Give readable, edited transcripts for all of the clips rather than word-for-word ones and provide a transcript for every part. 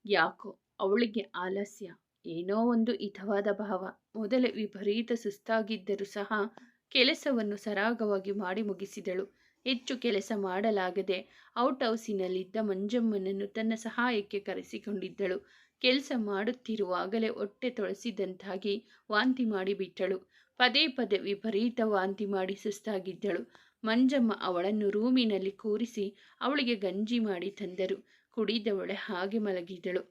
ಯಾಕೋ ಅವಳಿಗೆ ಆಲಸ್ಯ, ಏನೋ ಒಂದು ಹಿತವಾದ ಭಾವ. ಮೊದಲೇ ವಿಪರೀತ ಸುಸ್ತಾಗಿದ್ದರೂ ಸಹ ಕೆಲಸವನ್ನು ಸರಾಗವಾಗಿ ಮಾಡಿ ಮುಗಿಸಿದಳು. ಹೆಚ್ಚು ಕೆಲಸ ಮಾಡಲಾಗದೆ ಔಟ್ ಹೌಸಿನಲ್ಲಿದ್ದ ಮಂಜಮ್ಮನನ್ನು ತನ್ನ ಸಹಾಯಕ್ಕೆ ಕರೆಸಿಕೊಂಡಿದ್ದಳು. ಕೆಲಸ ಮಾಡುತ್ತಿರುವಾಗಲೇ ಹೊಟ್ಟೆ ತೊಳಸಿದಂತಾಗಿ ವಾಂತಿ ಮಾಡಿಬಿಟ್ಟಳು. ಪದೇ ಪದೇ ವಿಪರೀತ ವಾಂತಿ ಮಾಡಿ ಸುಸ್ತಾಗಿದ್ದಳು. ಮಂಜಮ್ಮ ಅವಳನ್ನು ರೂಮಿನಲ್ಲಿ ಕೂರಿಸಿ ಅವಳಿಗೆ ಗಂಜಿ ಮಾಡಿ ತಂದರು. ಕುಡಿದವಳೆ ಹಾಗೆ ಮಲಗಿದಳು.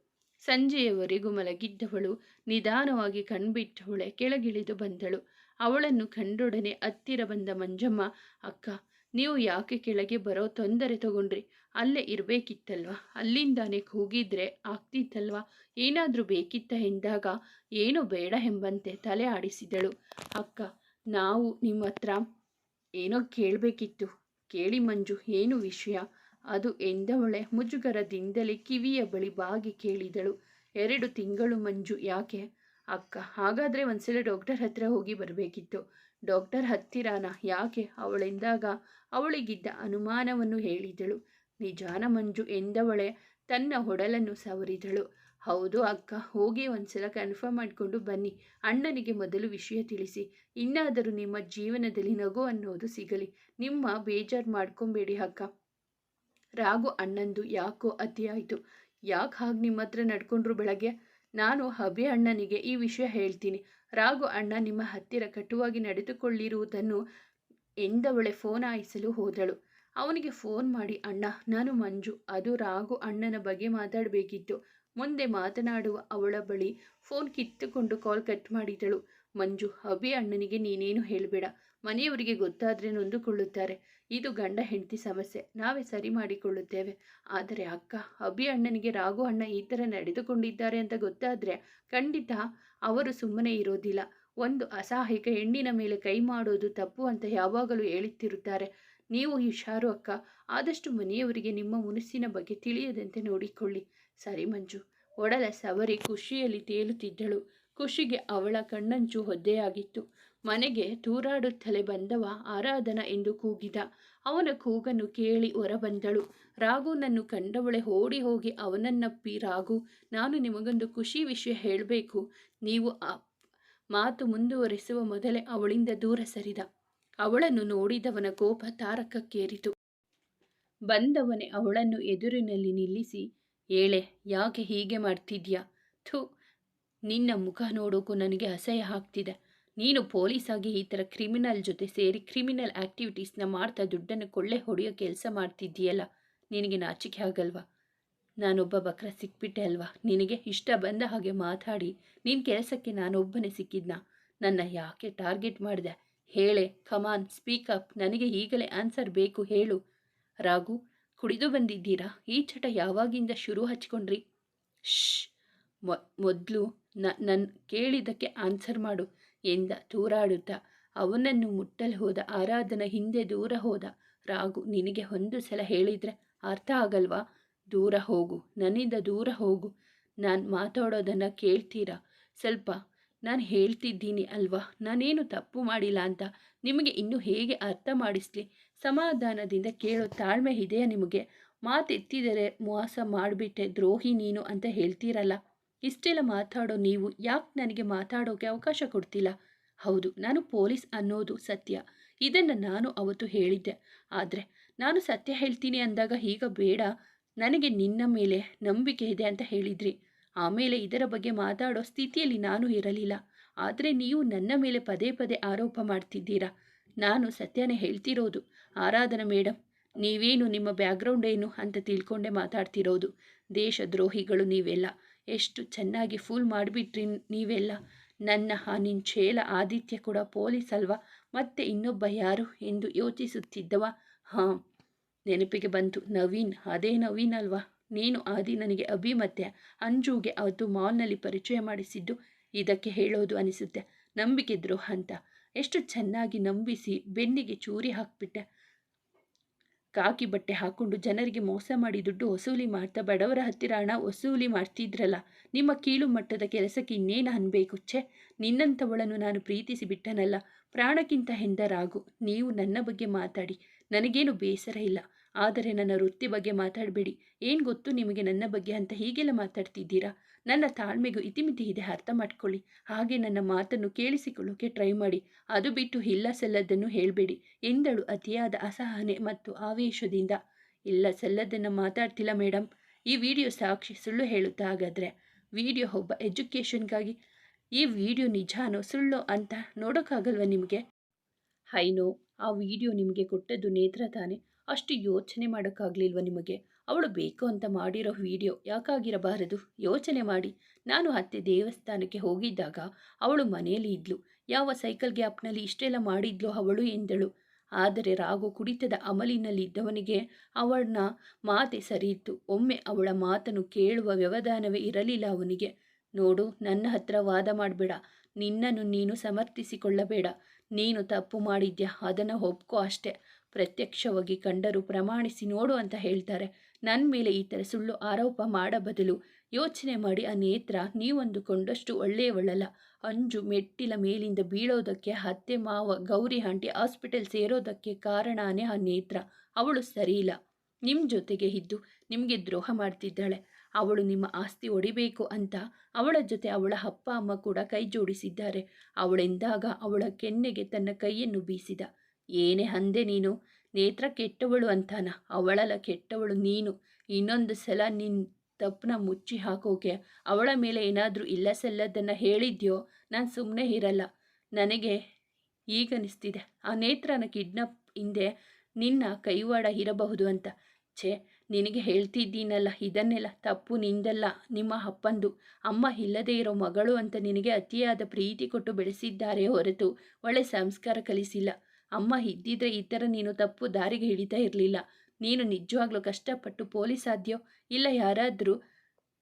ಸಂಜೆಯವರೆಗೂ ಮಲಗಿದ್ದವಳು ನಿಧಾನವಾಗಿ ಕಣ್ಬಿಟ್ಟವಳೆ ಕೆಳಗಿಳಿದು ಬಂದಳು. ಅವಳನ್ನು ಕಂಡೊಡನೆ ಹತ್ತಿರ ಬಂದ ಮಂಜಮ್ಮ, ಅಕ್ಕ, ನೀವು ಯಾಕೆ ಕೆಳಗೆ ಬರೋ ತೊಂದರೆ ತಗೊಂಡ್ರಿ? ಅಲ್ಲೇ ಇರಬೇಕಿತ್ತಲ್ವ? ಅಲ್ಲಿಂದಾನೆ ಕೂಗಿದ್ರೆ ಆಗ್ತಿತ್ತಲ್ವ? ಏನಾದರೂ ಬೇಕಿತ್ತ ಎಂದಾಗ ಏನು ಬೇಡ ಎಂಬಂತೆ ತಲೆ ಆಡಿಸಿದಳು. ಅಕ್ಕ, ನಾವು ನಿಮ್ಮ ಹತ್ರ ಏನೋ ಕೇಳಬೇಕಿತ್ತು. ಕೇಳಿ ಮಂಜು, ಏನು ವಿಷಯ ಅದು ಎಂದವಳೆ ಮುಜುಗರದಿಂದಲೇ ಕಿವಿಯ ಬಳಿ ಬಾಗಿ ಕೇಳಿದಳು. 2 ತಿಂಗಳು ಮಂಜು. ಯಾಕೆ? ಅಕ್ಕ, ಹಾಗಾದರೆ ಒಂದ್ಸಲ ಡಾಕ್ಟರ್ ಹತ್ರ ಹೋಗಿ ಬರಬೇಕಿತ್ತು. ಡಾಕ್ಟರ್ ಹತ್ತಿರಾನ? ಯಾಕೆ ಅವಳೆಂದಾಗ ಅವಳಿಗಿದ್ದ ಅನುಮಾನವನ್ನು ಹೇಳಿದಳು. ನಿಜಾನ ಮಂಜು ಎಂದವಳೆ ತನ್ನ ಹೊಡಲನ್ನು ಸವರಿದಳು. ಹೌದು ಅಕ್ಕ, ಹೋಗಿ ಒಂದ್ಸಲ ಕನ್ಫರ್ಮ್ ಮಾಡಿಕೊಂಡು ಬನ್ನಿ. ಅಣ್ಣನಿಗೆ ಮೊದಲು ವಿಷಯ ತಿಳಿಸಿ. ಇನ್ನಾದರೂ ನಿಮ್ಮ ಜೀವನದಲ್ಲಿ ನಗು ಅನ್ನೋದು ಸಿಗಲಿ. ನಿಮ್ಮ ಬೇಜಾರು ಮಾಡ್ಕೊಬೇಡಿ ಅಕ್ಕ. ರಾಘು ಅಣ್ಣಂದು ಯಾಕೋ ಅತಿಯಾಯಿತು. ಯಾಕೆ ಹಾಗೆ ನಿಮ್ಮ ಹತ್ರ ನಡ್ಕೊಂಡ್ರು ಬೆಳಗ್ಗೆ? ನಾನು ಅಭಿ ಅಣ್ಣನಿಗೆ ಈ ವಿಷಯ ಹೇಳ್ತೀನಿ. ರಾಘು ಅಣ್ಣ ನಿಮ್ಮ ಹತ್ತಿರ ಕಟುವಾಗಿ ನಡೆದುಕೊಳ್ಳಿರುವುದನ್ನು ಎಂದವಳೆ ಫೋನ್ ಹಾಯಿಸಲು ಹೋದಳು. ಅವನಿಗೆ ಫೋನ್ ಮಾಡಿ, ಅಣ್ಣ, ನಾನು ಮಂಜು, ಅದು ರಾಘು ಅಣ್ಣನ ಬಗ್ಗೆ ಮಾತಾಡಬೇಕಿತ್ತು. ಮುಂದೆ ಮಾತನಾಡುವ ಅವಳ ಬಳಿ ಫೋನ್ ಕಿತ್ತುಕೊಂಡು ಕಾಲ್ ಕಟ್ ಮಾಡಿದಳು. ಮಂಜು, ಅಭಿ ಅಣ್ಣನಿಗೆ ನೀನೇನು ಹೇಳಬೇಡ. ಮನೆಯವರಿಗೆ ಗೊತ್ತಾದರೆ ನೊಂದುಕೊಳ್ಳುತ್ತಾರೆ. ಇದು ಗಂಡ ಹೆಂಡತಿ ಸಮಸ್ಯೆ, ನಾವೇ ಸರಿ ಮಾಡಿಕೊಳ್ಳುತ್ತೇವೆ. ಆದರೆ ಅಕ್ಕ, ಅಭಿ ಅಣ್ಣನಿಗೆ ರಾಘು ಅಣ್ಣ ಈ ಥರ ನಡೆದುಕೊಂಡಿದ್ದಾರೆ ಅಂತ ಗೊತ್ತಾದರೆ ಖಂಡಿತ ಅವರು ಸುಮ್ಮನೆ ಇರೋದಿಲ್ಲ. ಒಂದು ಅಸಹಾಯಕ ಹೆಣ್ಣಿನ ಮೇಲೆ ಕೈ ಮಾಡೋದು ತಪ್ಪು ಅಂತ ಯಾವಾಗಲೂ ಹೇಳುತ್ತಿರುತ್ತಾರೆ. ನೀವು ಹುಷಾರು ಅಕ್ಕ. ಆದಷ್ಟು ಮನೆಯವರಿಗೆ ನಿಮ್ಮ ಮುನಿಸಿನ ಬಗ್ಗೆ ತಿಳಿಯದಂತೆ ನೋಡಿಕೊಳ್ಳಿ. ಸರಿ ಮಂಜು. ಒಡಲ ಸವರಿ ಖುಷಿಯಲ್ಲಿ ತೇಲುತ್ತಿದ್ದಳು. ಖುಷಿಗೆ ಅವಳ ಕಣ್ಣಂಚು ಒದ್ದೆಯಾಗಿತ್ತು. ಮನೆಗೆ ತೂರಾಡುತ್ತಲೇ ಬಂದವ ಆರಾಧನಾ ಎಂದು ಕೂಗಿದ. ಅವನ ಕೂಗನ್ನು ಕೇಳಿ ಹೊರಬಂದಳು. ರಾಘುನನ್ನು ಕಂಡವಳೆ ಓಡಿ ಹೋಗಿ ಅವನನ್ನಪ್ಪಿ, ರಾಘು, ನಾನು ನಿಮಗೊಂದು ಖುಷಿ ವಿಷಯ ಹೇಳಬೇಕು. ನೀವು ಆ ಮಾತು ಮುಂದುವರಿಸುವ ಮೊದಲೇ ಅವಳಿಂದ ದೂರ ಸರಿದ. ಅವಳನ್ನು ನೋಡಿದವನ ಕೋಪ ತಾರಕಕ್ಕೇರಿತು. ಬಂದವನೇ ಅವಳನ್ನು ಎದುರಿನಲ್ಲಿ ನಿಲ್ಲಿಸಿ, ಏಳೆ, ಯಾಕೆ ಹೀಗೆ ಮಾಡ್ತಿದ್ಯಾ? ಥು, ನಿನ್ನ ಮುಖ ನೋಡೋಕ್ಕೂ ನನಗೆ ಅಸಹ್ಯ ಆಗ್ತಿದೆ. ನೀನು ಪೊಲೀಸಾಗಿ ಈ ಥರ ಕ್ರಿಮಿನಲ್ ಜೊತೆ ಸೇರಿ ಕ್ರಿಮಿನಲ್ ಆ್ಯಕ್ಟಿವಿಟೀಸ್ನ ಮಾಡ್ತಾ ದುಡ್ಡನ್ನು ಕೊಳ್ಳೆ ಹೊಡೆಯೋ ಕೆಲಸ ಮಾಡ್ತಿದ್ದೀಯಲ್ಲ, ನಿನಗೆ ನಾಚಿಕೆ ಆಗಲ್ವಾ? ನಾನೊಬ್ಬ ಬಕ್ರ ಸಿಕ್ಬಿಟ್ಟೆ ಅಲ್ವಾ ನಿನಗೆ? ಇಷ್ಟ ಬಂದ ಹಾಗೆ ಮಾತಾಡಿ ನಿನ್ನ ಕೆಲಸಕ್ಕೆ ನಾನೊಬ್ಬನೇ ಸಿಕ್ಕಿದ್ನ? ನನ್ನ ಯಾಕೆ ಟಾರ್ಗೆಟ್ ಮಾಡಿದೆ? ಹೇಳೆ, ಕಮಾನ್, ಸ್ಪೀಕ್ ಅಪ್. ನನಗೆ ಈಗಲೇ ಆನ್ಸರ್ ಬೇಕು, ಹೇಳು. ರಾಘು, ಕುಡಿದು ಬಂದಿದ್ದೀರಾ? ಈ ಚಟ ಯಾವಾಗಿಂದ ಶುರು ಹಚ್ಕೊಂಡ್ರಿ? ಶ್, ಮೊದಲು ನನ್ನ ಕೇಳಿದ್ದಕ್ಕೆ ಆನ್ಸರ್ ಮಾಡು ಎಂದ ತೂರಾಡುತ್ತಾ. ಅವನನ್ನು ಮುಟ್ಟಲು ಹೋದ ಆರಾಧನ ಹಿಂದೆ ದೂರ ಹೋದ. ರಾಘು, ನಿನಗೆ ಒಂದು ಸಲ ಹೇಳಿದರೆ ಅರ್ಥ ಆಗಲ್ವಾ? ದೂರ ಹೋಗು, ನನ್ನಿಂದ ದೂರ ಹೋಗು. ನಾನು ಮಾತಾಡೋದನ್ನು ಕೇಳ್ತೀರಾ ಸ್ವಲ್ಪ? ನಾನು ಹೇಳ್ತಿದ್ದೀನಿ ಅಲ್ವಾ, ನಾನೇನು ತಪ್ಪು ಮಾಡಿಲ್ಲ ಅಂತ. ನಿಮಗೆ ಇನ್ನೂ ಹೇಗೆ ಅರ್ಥ ಮಾಡಿಸ್ಲಿ? ಸಮಾಧಾನದಿಂದ ಕೇಳೋ ತಾಳ್ಮೆ ಇದೆಯಾ ನಿಮಗೆ? ಮಾತೆತ್ತಿದರೆ ಮೋಸ ಮಾಡಿಬಿಟ್ಟೆ, ದ್ರೋಹಿ ನೀನು ಅಂತ ಹೇಳ್ತೀರಲ್ಲ. ಇಷ್ಟೆಲ್ಲ ಮಾತಾಡೋ ನೀವು ಯಾಕೆ ನನಗೆ ಮಾತಾಡೋಕ್ಕೆ ಅವಕಾಶ ಕೊಡ್ತಿಲ್ಲ? ಹೌದು, ನಾನು ಪೊಲೀಸ್ ಅನ್ನೋದು ಸತ್ಯ. ಇದನ್ನು ನಾನು ಅವತ್ತು ಹೇಳಿದ್ದೆ. ಆದರೆ ನಾನು ಸತ್ಯ ಹೇಳ್ತೀನಿ ಅಂದಾಗ ಈಗ ಬೇಡ, ನನಗೆ ನಿನ್ನ ಮೇಲೆ ನಂಬಿಕೆ ಇದೆ ಅಂತ ಹೇಳಿದ್ರಿ. ಆಮೇಲೆ ಇದರ ಬಗ್ಗೆ ಮಾತಾಡೋ ಸ್ಥಿತಿಯಲ್ಲಿ ನಾನು ಇರಲಿಲ್ಲ. ಆದರೆ ನೀವು ನನ್ನ ಮೇಲೆ ಪದೇ ಪದೇ ಆರೋಪ ಮಾಡ್ತಿದ್ದೀರಾ. ನಾನು ಸತ್ಯನೇ ಹೇಳ್ತಿರೋದು. ಆರಾಧನಾ ಮೇಡಮ್, ನೀವೇನು, ನಿಮ್ಮ ಬ್ಯಾಕ್ಗ್ರೌಂಡ್ ಏನು ಅಂತ ತಿಳ್ಕೊಂಡೆ ಮಾತಾಡ್ತಿರೋದು. ದೇಶದ್ರೋಹಿಗಳು ನೀವೆಲ್ಲ. ಎಷ್ಟು ಚೆನ್ನಾಗಿ ಫೂಲ್ ಮಾಡಿಬಿಟ್ರಿ ನೀವೆಲ್ಲ. ನನ್ನ ನಿನ್ನ ಚೇಲ ಆದಿತ್ಯ ಕೂಡ ಪೊಲೀಸ್ ಅಲ್ವಾ? ಮತ್ತೆ ಇನ್ನೊಬ್ಬ ಯಾರು ಎಂದು ಯೋಚಿಸುತ್ತಿದ್ದವ, ಹಾಂ, ನೆನಪಿಗೆ ಬಂತು, ನವೀನ್. ಅದೇ ನವೀನ್ ಅಲ್ವಾ? ನೀನು ಆದಿ ನನಗೆ ಅಭಿ ಮತ್ತು ಅಂಜುಗೆ ಅದು ಮಾಲ್ನಲ್ಲಿ ಪರಿಚಯ ಮಾಡಿಸಿದ್ದು ಇದಕ್ಕೆ ಹೇಳೋದು ಅನಿಸುತ್ತೆ. ನಂಬಿಕೆ ದ್ರೋಹ ಅಂತ. ಎಷ್ಟು ಚೆನ್ನಾಗಿ ನಂಬಿಸಿ ಬೆನ್ನಿಗೆ ಚೂರಿ ಹಾಕ್ಬಿಟ್ಟೆ. ಕಾಕಿ ಬಟ್ಟೆ ಹಾಕ್ಕೊಂಡು ಜನರಿಗೆ ಮೋಸ ಮಾಡಿ ದುಡ್ಡು ವಸೂಲಿ ಮಾಡ್ತಾ ಬಡವರ ಹತ್ತಿರ ಹಣ ವಸೂಲಿ ಮಾಡ್ತಿದ್ರಲ್ಲ. ನಿಮ್ಮ ಕೀಳು ಮಟ್ಟದ ಕೆಲಸಕ್ಕೆ ಇನ್ನೇನು ಅನ್ಬೇಕು? ಛೆ, ನಿನ್ನಂಥವಳನ್ನು ನಾನು ಪ್ರೀತಿಸಿ ಬಿಟ್ಟನಲ್ಲ, ಪ್ರಾಣಕ್ಕಿಂತ ಹೆಂದರಾಗು. ನೀವು ನನ್ನ ಬಗ್ಗೆ ಮಾತಾಡಿ, ನನಗೇನು ಬೇಸರ ಇಲ್ಲ. ಆದರೆ ನನ್ನ ವೃತ್ತಿ ಬಗ್ಗೆ ಮಾತಾಡಬೇಡಿ. ಏನು ಗೊತ್ತು ನಿಮಗೆ ನನ್ನ ಬಗ್ಗೆ ಅಂತ ಹೀಗೆಲ್ಲ ಮಾತಾಡ್ತಿದ್ದೀರಾ? ನನ್ನ ತಾಳ್ಮೆಗೂ ಇತಿಮಿತಿ ಇದೆ, ಅರ್ಥ ಮಾಡ್ಕೊಳ್ಳಿ. ಹಾಗೆ ನನ್ನ ಮಾತನ್ನು ಕೇಳಿಸಿಕೊಳ್ಳೋಕೆ ಟ್ರೈ ಮಾಡಿ. ಅದು ಬಿಟ್ಟು ಇಲ್ಲ ಸಲ್ಲದ್ದನ್ನು ಹೇಳಬೇಡಿ ಎಂದಳು ಅತಿಯಾದ ಅಸಹನೆ ಮತ್ತು ಆವೇಶದಿಂದ. ಇಲ್ಲ ಸಲ್ಲದ್ದನ್ನು ಮಾತಾಡ್ತಿಲ್ಲ ಮೇಡಮ್. ಈ ವಿಡಿಯೋ ಸಾಕ್ಷಿ, ಸುಳ್ಳು ಹೇಳುತ್ತಾ ಹಾಗಾದರೆ? ವಿಡಿಯೋ ಒಬ್ಬ ಎಜುಕೇಷನ್ಗಾಗಿ. ಈ ವಿಡಿಯೋ ನಿಜಾನೋ ಸುಳ್ಳೋ ಅಂತ ನೋಡೋಕ್ಕಾಗಲ್ವ ನಿಮಗೆ? ಹೈನೋ, ಆ ವಿಡಿಯೋ ನಿಮಗೆ ಕೊಟ್ಟದ್ದು ನೇತ್ರ ತಾನೆ. ಅಷ್ಟು ಯೋಚನೆ ಮಾಡೋಕ್ಕಾಗಲಿಲ್ವ ನಿಮಗೆ? ಅವಳು ಬೇಕು ಅಂತ ಮಾಡಿರೋ ವಿಡಿಯೋ ಯಾಕಾಗಿರಬಾರದು? ಯೋಚನೆ ಮಾಡಿ. ನಾನು ಅತ್ತೆ ದೇವಸ್ಥಾನಕ್ಕೆ ಹೋಗಿದ್ದಾಗ ಅವಳು ಮನೆಯಲ್ಲಿ ಇದ್ಲು. ಯಾವ ಸೈಕಲ್ ಗ್ಯಾಪ್ನಲ್ಲಿ ಇಷ್ಟೆಲ್ಲ ಮಾಡಿದ್ಲು ಅವಳು ಎಂದಳು. ಆದರೆ ರಾಘು ಕುಡಿತದ ಅಮಲಿನಲ್ಲಿದ್ದವನಿಗೆ ಅವಳನ್ನ ಮಾತೆ ಸರಿಯಿತ್ತು. ಒಮ್ಮೆ ಅವಳ ಮಾತನ್ನು ಕೇಳುವ ವ್ಯವಧಾನವೇ ಇರಲಿಲ್ಲ ಅವನಿಗೆ. ನೋಡು, ನನ್ನ ಹತ್ರ ವಾದ ಮಾಡಬೇಡ. ನಿನ್ನನ್ನು ನೀನು ಸಮರ್ಥಿಸಿಕೊಳ್ಳಬೇಡ. ನೀನು ತಪ್ಪು ಮಾಡಿದ್ಯಾ, ಅದನ್ನು ಒಪ್ಕೋ ಅಷ್ಟೆ. ಪ್ರತ್ಯಕ್ಷವಾಗಿ ಕಂಡರೂ ಪ್ರಮಾಣಿಸಿ ನೋಡು ಅಂತ ಹೇಳ್ತಾರೆ. ನನ್ನ ಮೇಲೆ ಈ ಥರ ಸುಳ್ಳು ಆರೋಪ ಮಾಡ ಬದಲು ಯೋಚನೆ ಮಾಡಿ. ಆ ನೇತ್ರ ನೀವಂದುಕೊಂಡಷ್ಟು ಒಳ್ಳೆಯವಳಲ್ಲ. ಅಂಜು ಮೆಟ್ಟಿಲ ಮೇಲಿಂದ ಬೀಳೋದಕ್ಕೆ, ಅತ್ತೆ ಮಾವ ಗೌರಿ ಆಂಟಿ ಹಾಸ್ಪಿಟಲ್ ಸೇರೋದಕ್ಕೆ ಕಾರಣನೇ ಆ ನೇತ್ರ. ಅವಳು ಸರಿಯಿಲ್ಲ. ನಿಮ್ಮ ಜೊತೆಗೆ ಇದ್ದು ನಿಮಗೆ ದ್ರೋಹ ಮಾಡ್ತಿದ್ದಾಳೆ. ಅವಳು ನಿಮ್ಮ ಆಸ್ತಿ ಒಡಿಬೇಕು ಅಂತ ಅವಳ ಜೊತೆ ಅವಳ ಅಪ್ಪ ಅಮ್ಮ ಕೂಡ ಕೈ ಜೋಡಿಸಿದ್ದಾರೆ. ಅವಳೆಂದಾಗ ಅವಳ ಕೆನ್ನೆಗೆ ತನ್ನ ಕೈಯನ್ನು ಬೀಸಿದ. ಏನೇ ಅಂದೆ ನೀನು? ನೇತ್ರ ಕೆಟ್ಟವಳು ಅಂತಾನ? ಅವಳಲ್ಲ ಕೆಟ್ಟವಳು ನೀನು. ಇನ್ನೊಂದು ಸಲ ನಿನ್ನ ತಪ್ಪನ್ನ ಮುಚ್ಚಿ ಹಾಕೋಕೆ ಅವಳ ಮೇಲೆ ಏನಾದರೂ ಇಲ್ಲ ಸಲ್ಲದನ್ನು ಹೇಳಿದ್ಯೋ ನಾನು ಸುಮ್ಮನೆ ಇರಲ್ಲ. ನನಗೆ ಈಗನಿಸ್ತಿದೆ ಆ ನೇತ್ರನ ಕಿಡ್ನಾಪ್ ಹಿಂದೆ ನಿನ್ನ ಕೈವಾಡ ಇರಬಹುದು ಅಂತ. ಛೇ, ನಿನಗೆ ಹೇಳ್ತಿದ್ದೀನಲ್ಲ, ಇದನ್ನೆಲ್ಲ ತಪ್ಪು ನಿಂದಲ್ಲ, ನಿಮ್ಮ ಅಪ್ಪಂದು. ಅಮ್ಮ ಇಲ್ಲದೇ ಇರೋ ಮಗಳು ಅಂತ ನಿನಗೆ ಅತಿಯಾದ ಪ್ರೀತಿ ಕೊಟ್ಟು ಬೆಳೆಸಿದ್ದಾರೆ ಹೊರತು ಒಳ್ಳೆ ಸಂಸ್ಕಾರ ಕಲಿಸಿಲ್ಲ. ಅಮ್ಮ ಇದ್ದಿದ್ರೆ ಈ ಥರ ನೀನು ತಪ್ಪು ದಾರಿಗೆ ಹಿಡಿತಾ ಇರಲಿಲ್ಲ. ನೀನು ನಿಜವಾಗ್ಲೂ ಕಷ್ಟಪಟ್ಟು ಪೊಲೀಸ್ ಆದ್ಯೋ ಇಲ್ಲ ಯಾರಾದರೂ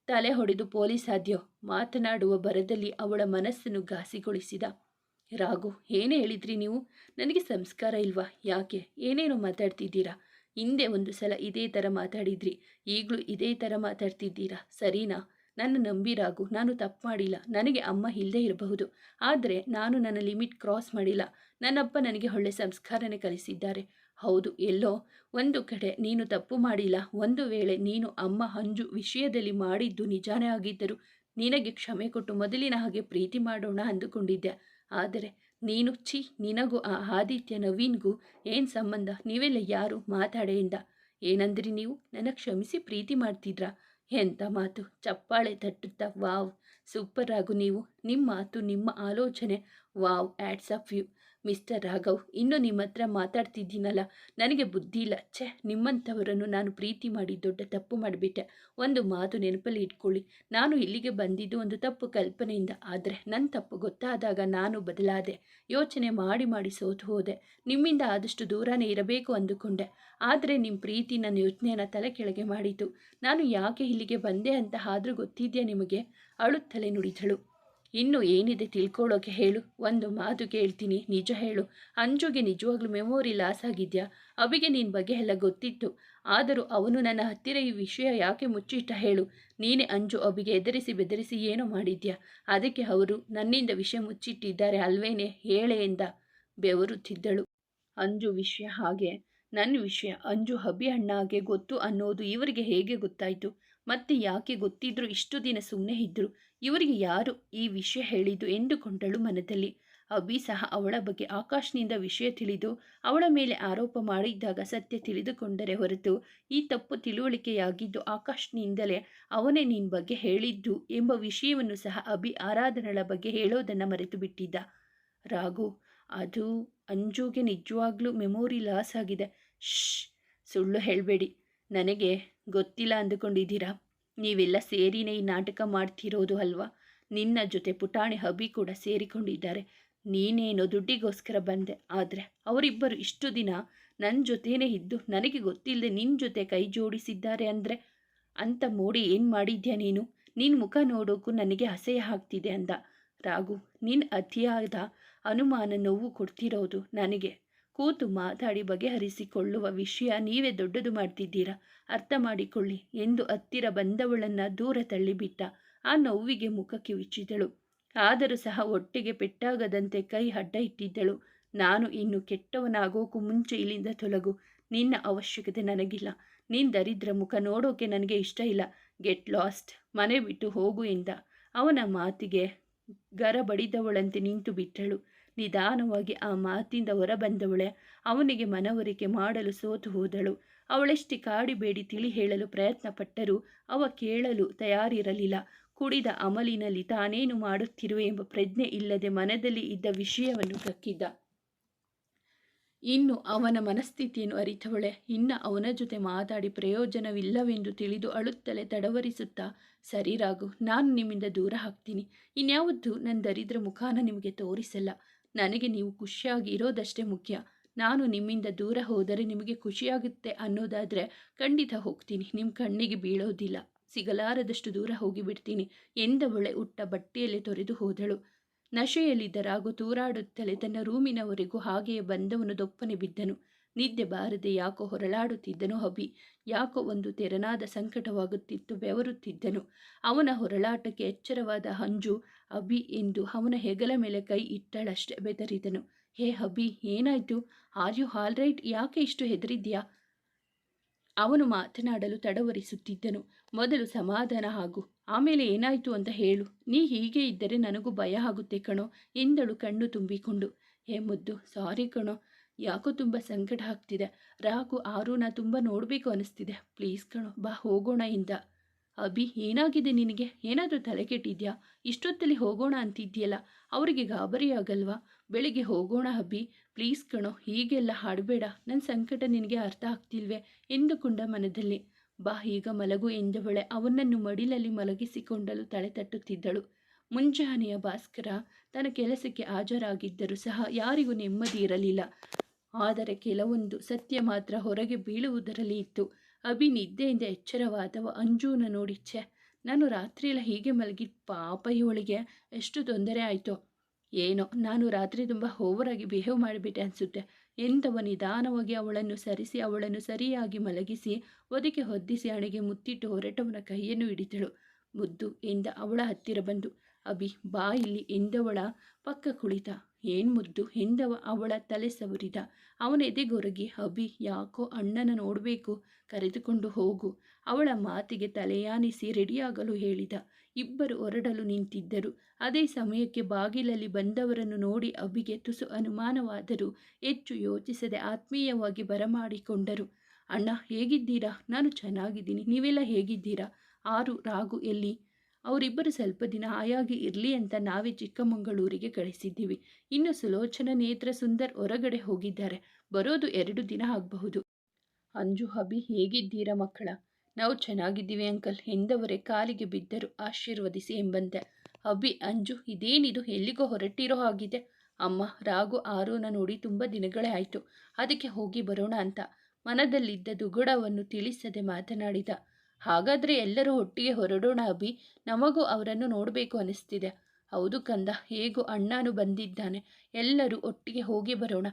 ತಲೆ ಹೊಡೆದು ಪೊಲೀಸ್ ಆದ್ಯೋ? ಮಾತನಾಡುವ ಬರದಲ್ಲಿ ಅವಳ ಮನಸ್ಸನ್ನು ಘಾಸಿಗೊಳಿಸಿದ. ರಾಘು, ಏನೇ ಹೇಳಿದ್ರಿ ನೀವು? ನನಗೆ ಸಂಸ್ಕಾರ ಇಲ್ವಾ? ಯಾಕೆ ಏನೇನು ಮಾತಾಡ್ತಿದ್ದೀರಾ? ಹಿಂದೆ ಒಂದು ಸಲ ಇದೇ ಥರ ಮಾತಾಡಿದ್ರಿ, ಈಗಲೂ ಇದೇ ಥರ ಮಾತಾಡ್ತಿದ್ದೀರಾ, ಸರಿನಾ? ನನ್ನ ನಂಬಿ ರಾಘು, ನಾನು ತಪ್ಪು ಮಾಡಿಲ್ಲ. ನನಗೆ ಅಮ್ಮ ಇಲ್ಲದೆ ಇರಬಹುದು, ಆದರೆ ನಾನು ನನ್ನ ಲಿಮಿಟ್ ಕ್ರಾಸ್ ಮಾಡಿಲ್ಲ. ನನ್ನಪ್ಪ ನನಗೆ ಒಳ್ಳೆ ಸಂಸ್ಕಾರನೇ ಕಲಿಸಿದ್ದಾರೆ. ಹೌದು, ಎಲ್ಲೋ ಒಂದು ಕಡೆ ನೀನು ತಪ್ಪು ಮಾಡಿಲ್ಲ. ಒಂದು ವೇಳೆ ನೀನು ಅಮ್ಮ ಅಂಜು ವಿಷಯದಲ್ಲಿ ಮಾಡಿದ್ದು ನಿಜಾನೇ ಆಗಿದ್ದರು ನಿನಗೆ ಕ್ಷಮೆ ಕೊಟ್ಟು ಮೊದಲಿನ ಹಾಗೆ ಪ್ರೀತಿ ಮಾಡೋಣ ಅಂದುಕೊಂಡಿದ್ದೆ. ಆದರೆ ನೀನು ನಿನಗೂ ಆ ಆದಿತ್ಯ ನವೀನ್ಗೂ ಏನು ಸಂಬಂಧ? ನೀವೆಲ್ಲ ಯಾರು? ಮಾತಾಡೆ ಎಂದ. ಏನಂದ್ರಿ ನೀವು? ನನ್ನ ಕ್ಷಮಿಸಿ ಪ್ರೀತಿ ಮಾಡ್ತಿದ್ರಾ? ಎಂಥ ಮಾತು! ಚಪ್ಪಾಳೆ ತಟ್ಟುತ್ತಾ ವಾವ್, ಸೂಪರ್ ರಾಘು ನೀವು. ನಿಮ್ಮ ಮಾತು, ನಿಮ್ಮ ಆಲೋಚನೆ, wow, hats off you mister Raghav. ಇನ್ನು ನಿಮ್ಮ ಹತ್ರ ಮಾತಾಡ್ತಿದ್ದೀನಲ್ಲ, ನನಗೆ ಬುದ್ಧಿ ಇಲ್ಲ. ಛೆ, ನಿಮ್ಮಂಥವರನ್ನು ನಾನು ಪ್ರೀತಿ ಮಾಡಿ ದೊಡ್ಡ ತಪ್ಪು ಮಾಡಿಬಿಟ್ಟೆ. ಒಂದು ಮಾತು ನೆನಪಲ್ಲಿ ಇಟ್ಕೊಳ್ಳಿ, ನಾನು ಇಲ್ಲಿಗೆ ಬಂದಿದ್ದು ಒಂದು ತಪ್ಪು ಕಲ್ಪನೆಯಿಂದ. ಆದರೆ ನನ್ನ ತಪ್ಪು ಗೊತ್ತಾದಾಗ ನಾನು ಬದಲಾದೆ. ಯೋಚನೆ ಮಾಡಿ ಮಾಡಿ ಸೋತು ಹೋದೆ. ನಿಮ್ಮಿಂದ ಆದಷ್ಟು ದೂರನೇ ಇರಬೇಕು ಅಂದುಕೊಂಡೆ. ಆದರೆ ನಿಮ್ಮ ಪ್ರೀತಿ ನನ್ನ ಯೋಚನೆಯನ್ನು ತಲೆ ಕೆಳಗೆ ಮಾಡಿತು. ನಾನು ಯಾಕೆ ಇಲ್ಲಿಗೆ ಬಂದೆ ಅಂತ ಆದರೂ ಗೊತ್ತಿದೆಯಾ ನಿಮಗೆ? ಅಳುತ್ತಲೇ ನುಡಿದಳು. ಇನ್ನು ಏನಿದೆ ತಿಳ್ಕೊಳ್ಳೋಕೆ ಹೇಳು. ಒಂದು ಮಾತು ಕೇಳ್ತೀನಿ, ನಿಜ ಹೇಳು. ಅಂಜುಗೆ ನಿಜವಾಗ್ಲೂ ಮೆಮೊರಿ ಲಾಸ್ ಆಗಿದೆಯಾ? ಅಬಿಗೆ ನಿನ್ನ ಬಗ್ಗೆ ಎಲ್ಲ ಗೊತ್ತಿತ್ತು, ಆದರೂ ಅವನು ನನ್ನ ಹತ್ತಿರ ಈ ವಿಷಯ ಯಾಕೆ ಮುಚ್ಚಿಟ್ಟ ಹೇಳು? ನೀನೇ ಅಂಜು ಅಬಿಗೆ ಎದುರಿಸಿ ಬೆದರಿಸಿ ಏನೋ ಮಾಡಿದ್ಯಾ? ಅದಕ್ಕೆ ಅವರು ನನ್ನಿಂದ ವಿಷಯ ಮುಚ್ಚಿಟ್ಟಿದ್ದಾರೆ ಅಲ್ವೇನೆ? ಹೇಳೆ ಎಂದ. ಬೆವರುತ್ತಿದ್ದಳು. ಅಂಜು ವಿಷಯ ಹಾಗೆ, ನನ್ನ ವಿಷಯ ಅಂಜು ಅಭಿ ಅಣ್ಣಾಗೆ ಗೊತ್ತು ಅನ್ನೋದು ಇವರಿಗೆ ಹೇಗೆ ಗೊತ್ತಾಯಿತು? ಮತ್ತೆ ಯಾಕೆ ಗೊತ್ತಿದ್ರು ಇಷ್ಟು ದಿನ ಸುಮ್ಮನೆ ಇದ್ದರು? ಇವರಿಗೆ ಯಾರು ಈ ವಿಷಯ ಹೇಳಿದ್ದು ಎಂದುಕೊಂಡಳು ಮನದಲ್ಲಿ. ಅಭಿ ಸಹ ಅವಳ ಬಗ್ಗೆ ಆಕಾಶ್ನಿಂದ ವಿಷಯ ತಿಳಿದು ಅವಳ ಮೇಲೆ ಆರೋಪ ಮಾಡಿದ್ದಾಗ ಸತ್ಯ ತಿಳಿದುಕೊಂಡರೆ ಹೊರತು ಈ ತಪ್ಪು ತಿಳುವಳಿಕೆಯಾಗಿದ್ದು ಆಕಾಶ್ನಿಂದಲೇ. ಅವನೇ ನಿನ್ನ ಬಗ್ಗೆ ಹೇಳಿದ್ದು ಎಂಬ ವಿಷಯವನ್ನು ಸಹ ಅಭಿ ಆರಾಧನಳ ಬಗ್ಗೆ ಹೇಳೋದನ್ನು ಮರೆತು ಬಿಟ್ಟಿದ್ದ. ರಾಘು, ಅದು ಅಂಜುಗೆ ನಿಜವಾಗ್ಲೂ ಮೆಮೊರಿ ಲಾಸ್ ಆಗಿದೆ. ಸುಳ್ಳು ಹೇಳಬೇಡಿ. ನನಗೆ ಗೊತ್ತಿಲ್ಲ ಅಂದುಕೊಂಡಿದ್ದೀರಾ? ನೀವೆಲ್ಲ ಸೇರಿನೇ ಈ ನಾಟಕ ಮಾಡ್ತಿರೋದು ಅಲ್ವಾ? ನಿನ್ನ ಜೊತೆ ಪುಟಾಣಿ ಅಭಿ ಕೂಡ ಸೇರಿಕೊಂಡಿದ್ದಾರೆ. ನೀನೇನೋ ದುಡ್ಡಿಗೋಸ್ಕರ ಬಂದೆ, ಆದರೆ ಅವರಿಬ್ಬರು ಇಷ್ಟು ದಿನ ನನ್ನ ಜೊತೆನೇ ಇದ್ದು ನನಗೆ ಗೊತ್ತಿಲ್ಲದೆ ನಿನ್ನ ಜೊತೆ ಕೈ ಜೋಡಿಸಿದ್ದಾರೆ ಅಂದರೆ ಅಂತ ಮೋಡಿ ಏನು ಮಾಡಿದ್ಯಾ ನೀನು? ನಿನ್ನ ಮುಖ ನೋಡೋಕ್ಕೂ ನನಗೆ ಅಸಹ್ಯ ಆಗ್ತಿದೆ ಅಂದ. ರಾಘು, ನಿನ್ನ ಅತಿಯಾದ ಅನುಮಾನ ನೋವು ಕೊಡ್ತಿರೋದು ನನಗೆ. ಕೂತು ಮಾತಾಡಿ ಬಗೆಹರಿಸಿಕೊಳ್ಳುವ ವಿಷಯ ನೀವೇ ದೊಡ್ಡದು ಮಾಡ್ತಿದ್ದೀರಾ, ಅರ್ಥ ಮಾಡಿಕೊಳ್ಳಿ ಎಂದು ಹತ್ತಿರ ಬಂದವಳನ್ನು ದೂರ ತಳ್ಳಿಬಿಟ್ಟ. ಆ ನೋವಿಗೆ ಮುಖ ಕಿವುಚಿದಳು. ಆದರೂ ಸಹ ಹೊಟ್ಟೆಗೆ ಪೆಟ್ಟಾಗದಂತೆ ಕೈ ಅಡ್ಡ ಇಟ್ಟಿದ್ದಳು. ನಾನು ಇನ್ನು ಕೆಟ್ಟವನಾಗೋಕ್ಕೂ ಮುಂಚೆ ಇಲ್ಲಿಂದ ತೊಲಗು. ನಿನ್ನ ಅವಶ್ಯಕತೆ ನನಗಿಲ್ಲ. ನಿನ್ನ ದರಿದ್ರ ಮುಖ ನೋಡೋಕೆ ನನಗೆ ಇಷ್ಟ ಇಲ್ಲ. ಗೆಟ್ ಲಾಸ್ಟ್, ಮನೆ ಬಿಟ್ಟು ಹೋಗು ಎಂದ. ಅವನ ಮಾತಿಗೆ ಗರ ಬಡಿದವಳಂತೆ ನಿಂತು ಬಿಟ್ಟಳು. ನಿಧಾನವಾಗಿ ಆ ಮಾತಿಂದ ಹೊರಬಂದವಳೆ ಅವನಿಗೆ ಮನವರಿಕೆ ಮಾಡಲು ಸೋತು ಹೋದಳು. ಅವಳೆಷ್ಟೇ ಕಾಡಿಬೇಡಿ ತಿಳಿ ಹೇಳಲು ಪ್ರಯತ್ನ ಪಟ್ಟರೂ ಅವ ಕೇಳಲು ತಯಾರಿರಲಿಲ್ಲ. ಕುಡಿದ ಅಮಲಿನಲ್ಲಿ ತಾನೇನು ಮಾಡುತ್ತಿರುವೆ ಎಂಬ ಪ್ರಜ್ಞೆ ಇಲ್ಲದೆ ಮನದಲ್ಲಿ ಇದ್ದ ವಿಷಯವನ್ನು ಕಕ್ಕಿದ್ದ. ಇನ್ನು ಅವನ ಮನಸ್ಥಿತಿಯನ್ನು ಅರಿತವಳೆ ಇನ್ನು ಅವನ ಜೊತೆ ಮಾತಾಡಿ ಪ್ರಯೋಜನವಿಲ್ಲವೆಂದು ತಿಳಿದು ಅಳುತ್ತಲೇ ತಡವರಿಸುತ್ತಾ, ಸರಿ ರಾಘು, ನಾನು ನಿಮ್ಮಿಂದ ದೂರ ಹಾಕ್ತೀನಿ. ಇನ್ಯಾವತ್ತೂ ನನ್ನ ದರಿದ್ರ ಮುಖಾನ ನಿಮಗೆ ತೋರಿಸಲ್ಲ. ನನಗೆ ನೀವು ಖುಷಿಯಾಗಿ ಇರೋದಷ್ಟೇ ಮುಖ್ಯ. ನಾನು ನಿಮ್ಮಿಂದ ದೂರ ಹೋದರೆ ನಿಮಗೆ ಖುಷಿಯಾಗುತ್ತೆ ಅನ್ನೋದಾದರೆ ಖಂಡಿತ ಹೋಗ್ತೀನಿ. ನಿಮ್ಮ ಕಣ್ಣಿಗೆ ಬೀಳೋದಿಲ್ಲ. ಸಿಗಲಾರದಷ್ಟು ದೂರ ಹೋಗಿಬಿಡ್ತೀನಿ ಎಂದವಳೆ ಉಟ್ಟ ಬಟ್ಟೆಯಲ್ಲಿ ತೊರೆದು ಹೋದಳು. ನಶೆಯಲ್ಲಿದ್ದ ರಾಘು ತೂರಾಡುತ್ತಲೇ ತನ್ನ ರೂಮಿನವರೆಗೂ ಹಾಗೆಯೇ ಬಂದವನು ದೊಪ್ಪನೆ ಬಿದ್ದನು. ನಿದ್ದೆ ಬಾರದೆ ಯಾಕೋ ಹೊರಳಾಡುತ್ತಿದ್ದನು ಅಭಿ. ಯಾಕೋ ಒಂದು ತೆರನಾದ ಸಂಕಟವಾಗುತ್ತಿತ್ತು. ಬೆವರುತ್ತಿದ್ದನು. ಅವನ ಹೊರಳಾಟಕ್ಕೆ ಎಚ್ಚರವಾದ ಅಂಜು ಅಭಿ ಎಂದು ಅವನ ಹೆಗಲ ಮೇಲೆ ಕೈ ಇಟ್ಟಳಷ್ಟೇ ಬೆದರಿದನು. ಹೇ ಅಭಿ, ಏನಾಯ್ತು? Are you all right? ಯಾಕೆ ಇಷ್ಟು ಹೆದರಿದ್ಯಾ? ಅವನು ಮಾತನಾಡಲು ತಡವರಿಸುತ್ತಿದ್ದನು. ಮೊದಲು ಸಮಾಧಾನ ಆಗು, ಆಮೇಲೆ ಏನಾಯಿತು ಅಂತ ಹೇಳು. ನೀ ಹೀಗೆ ಇದ್ದರೆ ನನಗೂ ಭಯ ಆಗುತ್ತೆ ಕಣೋ ಎಂದಳು ಕಣ್ಣು ತುಂಬಿಕೊಂಡು. ಹೇ ಮುದ್ದು, ಸಾರಿ ಕಣೋ, ಯಾಕೋ ತುಂಬ ಸಂಕಟ ಆಗ್ತಿದೆ. ರಾಘು ಆರುನ ತುಂಬ ನೋಡಬೇಕು ಅನಿಸ್ತಿದೆ. ಪ್ಲೀಸ್ ಕಣೋ, ಬಾ ಹೋಗೋಣ ಎಂದ. ಅಭಿ, ಏನಾಗಿದೆ ನಿನಗೆ? ಏನಾದರೂ ತಲೆಕೆಟ್ಟಿದ್ಯಾ? ಇಷ್ಟೊತ್ತಲ್ಲಿ ಹೋಗೋಣ ಅಂತಿದ್ಯಲ್ಲ, ಅವರಿಗೆ ಗಾಬರಿ ಆಗಲ್ವಾ? ಬೆಳಿಗ್ಗೆ ಹೋಗೋಣ ಅಭಿ, ಪ್ಲೀಸ್ ಕಣೋ, ಹೀಗೆಲ್ಲ ಹಾಡಬೇಡ. ನನ್ನ ಸಂಕಟ ನಿನಗೆ ಅರ್ಥ ಆಗ್ತಿಲ್ವೇ ಎಂದುಕೊಂಡ ಮನದಲ್ಲಿ. ಬಾ ಈಗ ಮಲಗು ಎಂದವಳೆ ಅವನನ್ನು ಮಡಿಲಲ್ಲಿ ಮಲಗಿಸಿಕೊಂಡಲು ತಲೆ ತಟ್ಟುತ್ತಿದ್ದಳು. ಮುಂಜಾನೆಯ ಭಾಸ್ಕರ ತನ್ನ ಕೆಲಸಕ್ಕೆ ಹಾಜರಾಗಿದ್ದರೂ ಸಹ ಯಾರಿಗೂ ನೆಮ್ಮದಿ ಇರಲಿಲ್ಲ. ಆದರೆ ಕೆಲವೊಂದು ಸತ್ಯ ಮಾತ್ರ ಹೊರಗೆ ಬೀಳುವುದರಲ್ಲಿ ಇತ್ತು. ಅಭಿ ನಿದ್ದೆಯಿಂದ ಎಚ್ಚರವಾದವ ಅಂಜುನ ನೋಡಿ, ಛೆ, ನಾನು ರಾತ್ರಿಯೆಲ್ಲ ಹೀಗೆ ಮಲಗಿದ, ಪಾಪ ಇವಳಿಗೆ ಎಷ್ಟು ತೊಂದರೆ ಆಯಿತೋ ಏನೋ, ನಾನು ರಾತ್ರಿ ತುಂಬ ಓವರಾಗಿ ಬಿಹೇವ್ ಮಾಡಿಬಿಟ್ಟೆ ಅನಿಸುತ್ತೆ ಎಂದವ ನಿಧಾನವಾಗಿ ಅವಳನ್ನು ಸರಿಸಿ ಅವಳನ್ನು ಸರಿಯಾಗಿ ಮಲಗಿಸಿ ಒದಿಕೆ ಹೊದ್ದಿಸಿ ಹಣೆಗೆ ಮುತ್ತಿಟ್ಟು ಹೊರಟವನ ಕೈಯನ್ನು ಹಿಡಿದಳು. ಮುದ್ದು ಎಂದ ಅವಳ ಹತ್ತಿರ ಬಂದು. ಅಭಿ, ಬಾ ಇಲ್ಲಿ ಎಂದವಳ ಪಕ್ಕ ಕುಳಿತ. ಏನು ಮುದ್ದು ಎಂದವ ಅವಳ ತಲೆ ಸವರಿದ. ಅವನ ಎದೆಗೊರಗಿ, ಅಭಿ, ಯಾಕೋ ಅಣ್ಣನ ನೋಡಬೇಕು, ಕರೆದುಕೊಂಡು ಹೋಗು. ಅವಳ ಮಾತಿಗೆ ತಲೆಯಾನಿಸಿ ರೆಡಿಯಾಗಲು ಹೇಳಿದ. ಇಬ್ಬರು ಹೊರಡಲು ನಿಂತಿದ್ದರು. ಅದೇ ಸಮಯಕ್ಕೆ ಬಾಗಿಲಲ್ಲಿ ಬಂದವರನ್ನು ನೋಡಿ ಅಭಿಗೆ ತುಸು ಅನುಮಾನವಾದರೂ ಹೆಚ್ಚು ಯೋಚಿಸದೆ ಆತ್ಮೀಯವಾಗಿ ಬರಮಾಡಿಕೊಂಡರು. ಅಣ್ಣ, ಹೇಗಿದ್ದೀರಾ? ನಾನು ಚೆನ್ನಾಗಿದ್ದೀನಿ. ನೀವೆಲ್ಲ ಹೇಗಿದ್ದೀರಾ? ಆರು, ರಾಘು ಎಲ್ಲಿ? ಅವರಿಬ್ಬರು ಸ್ವಲ್ಪ ದಿನ ಆಯಾಗಿ ಇರಲಿ ಅಂತ ನಾವೇ ಚಿಕ್ಕಮಗಳೂರಿಗೆ ಕಳಿಸಿದ್ದೀವಿ. ಇನ್ನು ಸುಲೋಚನ, ನೇತ್ರ, ಸುಂದರ್ ಹೊರಗಡೆ ಹೋಗಿದ್ದಾರೆ. ಬರೋದು 2 ದಿನ ಆಗಬಹುದು. ಅಂಜು, ಅಭಿ, ಹೇಗಿದ್ದೀರಾ ಮಕ್ಕಳ? ನಾವು ಚೆನ್ನಾಗಿದ್ದೀವಿ ಅಂಕಲ್ ಎಂದವರೇ ಕಾಲಿಗೆ ಬಿದ್ದರು ಆಶೀರ್ವದಿಸಿ ಎಂಬಂತೆ. ಅಭಿ, ಅಂಜು, ಇದೇನಿದು, ಎಲ್ಲಿಗೋ ಹೊರಟಿರೋ ಆಗಿದೆ. ಅಮ್ಮ, ರಾಘು ಆರುನ ನೋಡಿ ತುಂಬ ದಿನಗಳೇ ಆಯಿತು, ಅದಕ್ಕೆ ಹೋಗಿ ಬರೋಣ ಅಂತ ಮನದಲ್ಲಿದ್ದ ದುಗುಡವನ್ನು ತಿಳಿಸದೆ ಮಾತನಾಡಿದ. ಹಾಗಾದರೆ ಎಲ್ಲರೂ ಒಟ್ಟಿಗೆ ಹೊರಡೋಣ ಅಭಿ, ನಮಗೂ ಅವರನ್ನು ನೋಡಬೇಕು ಅನಿಸ್ತಿದೆ. ಹೌದು ಕಂದ, ಹೇಗೂ ಅಣ್ಣನು ಬಂದಿದ್ದಾನೆ, ಎಲ್ಲರೂ ಒಟ್ಟಿಗೆ ಹೋಗಿ ಬರೋಣ.